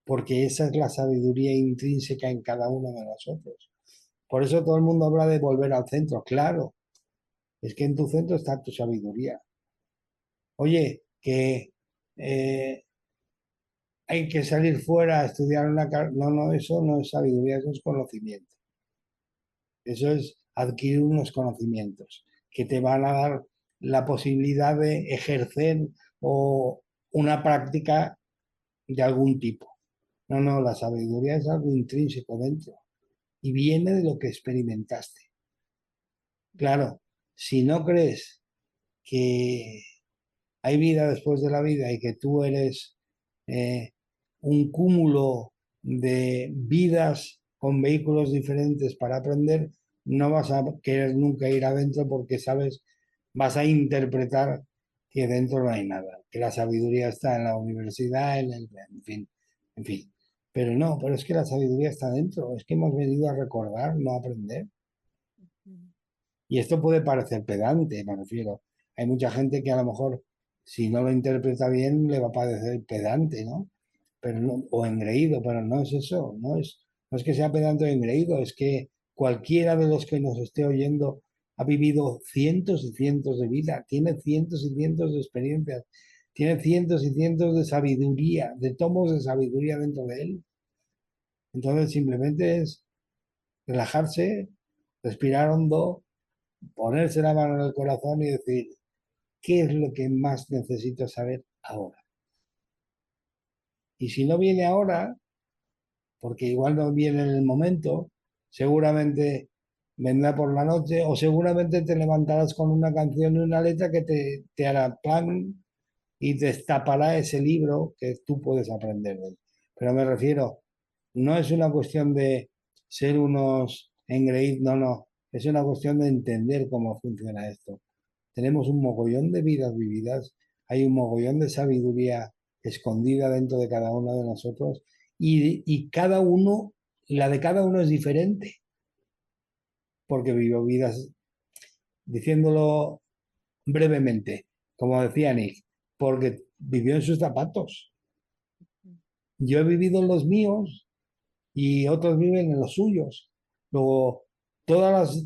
porque esa es la sabiduría intrínseca en cada uno de nosotros. Por eso todo el mundo habla de volver al centro. Claro, es que en tu centro está tu sabiduría. Oye, que eh, hay que salir fuera a estudiar una carrera. No, no, eso no es sabiduría, eso es conocimiento. Eso es adquirir unos conocimientos que te van a dar la posibilidad de ejercer o una práctica de algún tipo. No, no, la sabiduría es algo intrínseco dentro y viene de lo que experimentaste. Claro, si no crees que hay vida después de la vida y que tú eres eh, un cúmulo de vidas con vehículos diferentes para aprender, no vas a querer nunca ir adentro porque sabes, vas a interpretar que dentro no hay nada, que la sabiduría está en la universidad, en fin, en fin. Pero no, pero es que la sabiduría está dentro, es que hemos venido a recordar, no a aprender. Y esto puede parecer pedante, me refiero. Hay mucha gente que a lo mejor, si no lo interpreta bien, le va a parecer pedante, ¿no? Pero no, o engreído, pero no es eso, no es que sea pedante o engreído, es que cualquiera de los que nos esté oyendo ha vivido cientos y cientos de vida, tiene cientos y cientos de experiencias, tiene cientos y cientos de sabiduría, de tomos de sabiduría dentro de él. Entonces simplemente es relajarse, respirar hondo, ponerse la mano en el corazón y decir, ¿qué es lo que más necesito saber ahora? Y si no viene ahora, porque igual no viene en el momento, seguramente vendrá por la noche o seguramente te levantarás con una canción y una letra que te hará plan y destapará ese libro que tú puedes aprender de él. Pero me refiero, no es una cuestión de ser unos engreídos, no, no, es una cuestión de entender cómo funciona esto. Tenemos un mogollón de vidas vividas, hay un mogollón de sabiduría escondida dentro de cada uno de nosotros y cada uno, la de cada uno es diferente, porque vivió vidas, diciéndolo brevemente, como decía Nick, porque vivió en sus zapatos. Yo he vivido en los míos y otros viven en los suyos. Luego, todas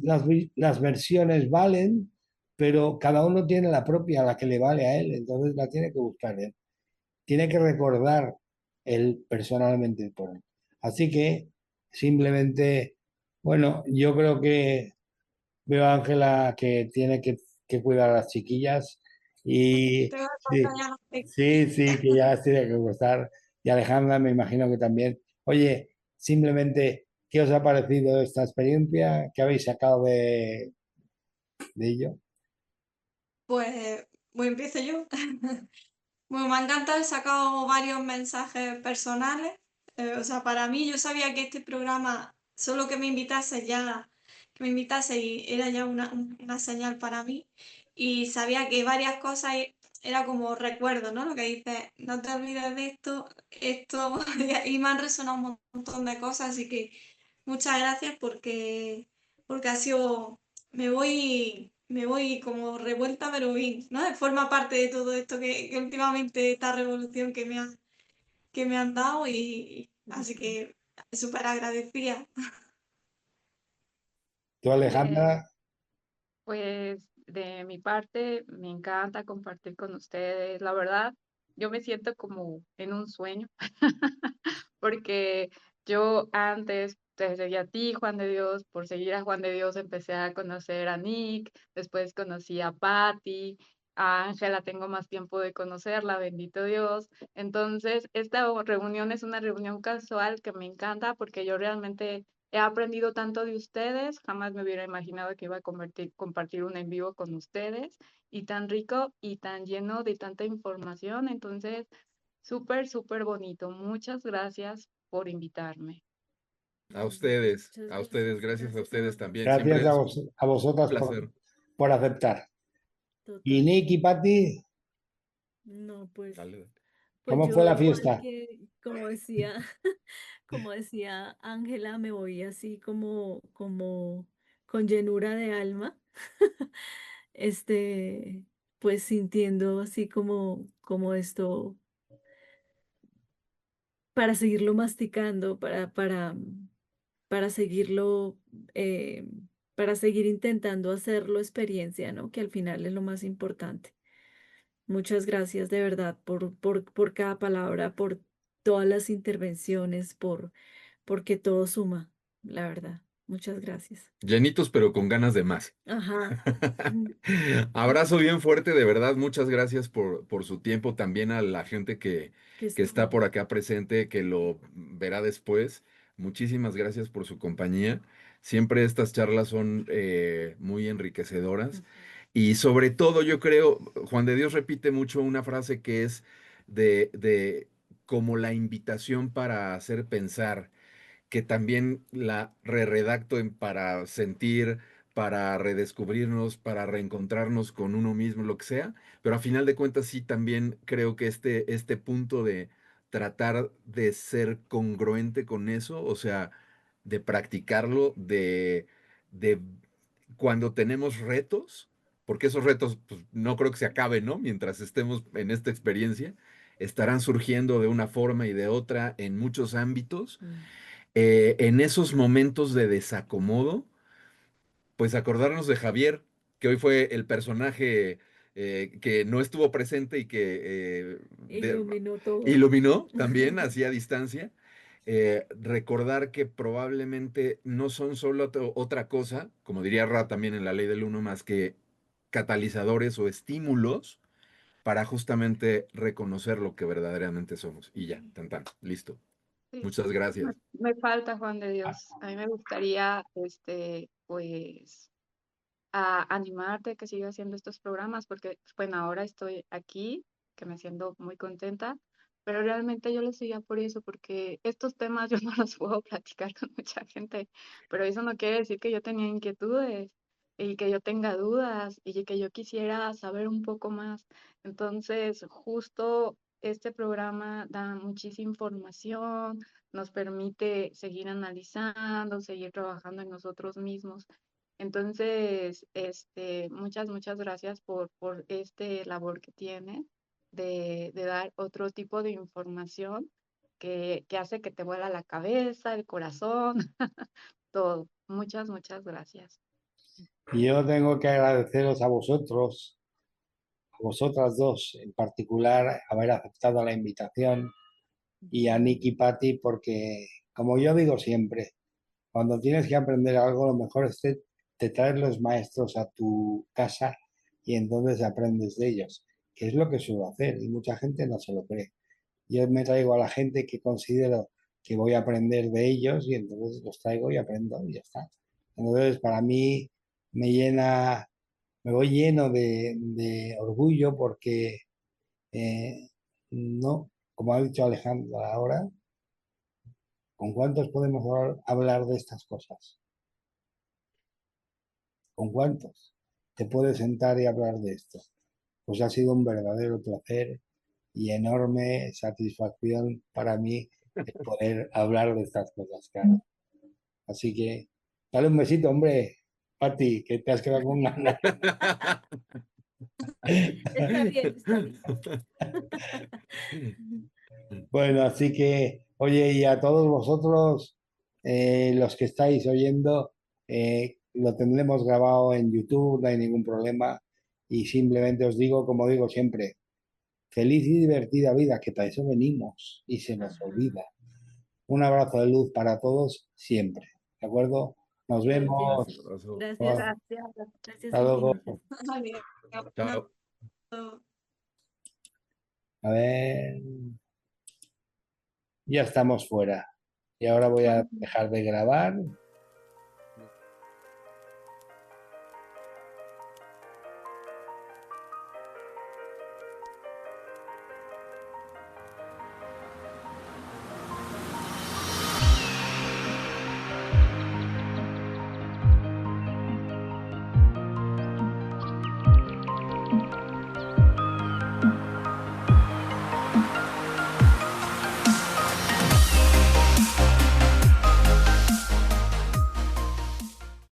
las versiones valen, pero cada uno tiene la propia, la que le vale a él, entonces la tiene que buscar él. Tiene que recordar él personalmente por él. Así que simplemente, bueno, yo creo que veo a Ángela que tiene que cuidar a las chiquillas y Tengo que sí, cortar ya los sí, sí, que ya las tiene que gustar. Y Alejandra me imagino que también. Oye, simplemente, ¿qué os ha parecido esta experiencia? ¿Qué habéis sacado de ello? Pues empiezo yo. Bueno, me ha encantado, he sacado varios mensajes personales. O sea, para mí yo sabía que este programa, solo que me invitase ya, que me invitase y era ya una señal para mí. Y sabía que varias cosas era como recuerdo, ¿no? Lo que dices, no te olvides de esto, y me han resonado un montón de cosas, así que muchas gracias porque ha sido, me voy como revuelta, pero bien, ¿no? Forma parte de todo esto que últimamente esta revolución que me han dado y así que súper agradecida. Tú, Eh, Alejandra, Pues de mi parte, me encanta compartir con ustedes. La verdad, yo me siento como en un sueño, porque yo antes te seguía a ti, Juan de Dios, por seguir a Juan de Dios empecé a conocer a Nick, después conocí a Patty, a Ángela tengo más tiempo de conocerla, bendito Dios. Entonces, esta reunión es una reunión casual que me encanta porque yo realmente he aprendido tanto de ustedes, jamás me hubiera imaginado que iba a compartir un en vivo con ustedes y tan rico y tan lleno de tanta información. Entonces, súper, súper bonito. Muchas gracias por invitarme. Muchas A ustedes, gracias a gracias, ustedes Amanda. también. gracias Siempre es a un vosotras placer. por aceptar. Y Total. Nick y Patti, No, Dale. pues ¿cómo fue yo la igual fiesta? que, como decía, como decía Ángela, me voy así como con llenura de alma, este, pues sintiendo así como esto, para seguirlo masticando, para seguirlo, para seguir intentando hacerlo experiencia, ¿no? Que al final es lo más importante. Muchas gracias de verdad por cada palabra, por todas las intervenciones, porque todo suma, la verdad. Muchas gracias. Llenitos, pero con ganas de más. Ajá. Abrazo bien fuerte, de verdad. Muchas gracias por su tiempo. También a la gente Que que está estuvo. por acá presente, que lo verá después. Muchísimas gracias por su compañía. Siempre estas charlas son muy enriquecedoras. Y sobre todo, yo creo, Juan de Dios repite mucho una frase que es de como la invitación para hacer pensar, que también la re-redacto para sentir, para redescubrirnos, para reencontrarnos con uno mismo, lo que sea, pero a final de cuentas sí también creo que este punto de tratar de ser congruente con eso, o sea, de practicarlo, de cuando tenemos retos, porque esos retos pues, no creo que se acaben, ¿no? Mientras estemos en esta experiencia, estarán surgiendo de una forma y de otra en muchos ámbitos. Mm. En esos momentos de desacomodo, pues acordarnos de Javier, que hoy fue el personaje que no estuvo presente y que Iluminó todo. iluminó también así a distancia. Recordar que probablemente no son solo otra cosa, como diría Ra también en la ley del uno, más que catalizadores o estímulos para justamente reconocer lo que verdaderamente somos. Y ya, tan, listo. Sí. Muchas gracias. Me falta, Juan de Dios. A mí me gustaría, pues, a animarte a que siga haciendo estos programas, porque, bueno, ahora estoy aquí, que me siento muy contenta, pero realmente yo lo seguía por eso, porque estos temas yo no los puedo platicar con mucha gente, pero eso no quiere decir que yo tenía inquietudes y que yo tenga dudas y que yo quisiera saber un poco más. Entonces, justo este programa da muchísima información, nos permite seguir analizando, seguir trabajando en nosotros mismos. Entonces, muchas gracias por este labor que tiene de dar otro tipo de información que hace que te vuela la cabeza, el corazón, todo. Muchas gracias. Y yo tengo que agradeceros a vosotras dos en particular, haber aceptado la invitación y a Nick y Patty, porque, como yo digo siempre, cuando tienes que aprender algo, lo mejor es que te traes los maestros a tu casa y entonces aprendes de ellos, que es lo que suelo hacer y mucha gente no se lo cree. Yo me traigo a la gente que considero que voy a aprender de ellos y entonces los traigo y aprendo y ya está. Entonces, para mí me llena, me voy lleno de orgullo porque no, como ha dicho Alejandro ahora, ¿con cuántos podemos hablar de estas cosas? ¿Con cuántos te puedes sentar y hablar de esto? Pues ha sido un verdadero placer y enorme satisfacción para mí el poder hablar de estas cosas, claro. Así que dale un besito, hombre, Pati, que te has quedado con ganas. Está bien, está bien. Bueno, así que, oye, y a todos vosotros, los que estáis oyendo, lo tendremos grabado en YouTube, no hay ningún problema. Y simplemente os digo, como digo siempre, feliz y divertida vida, que para eso venimos y se nos Ajá. olvida. Un abrazo de luz para todos siempre, ¿de acuerdo? Nos Gracias. vemos. Abrazo. Gracias. Hasta Gracias. Gracias luego. infinitas. Adiós. Chao. A ver, ya estamos fuera. Y ahora voy a dejar de grabar.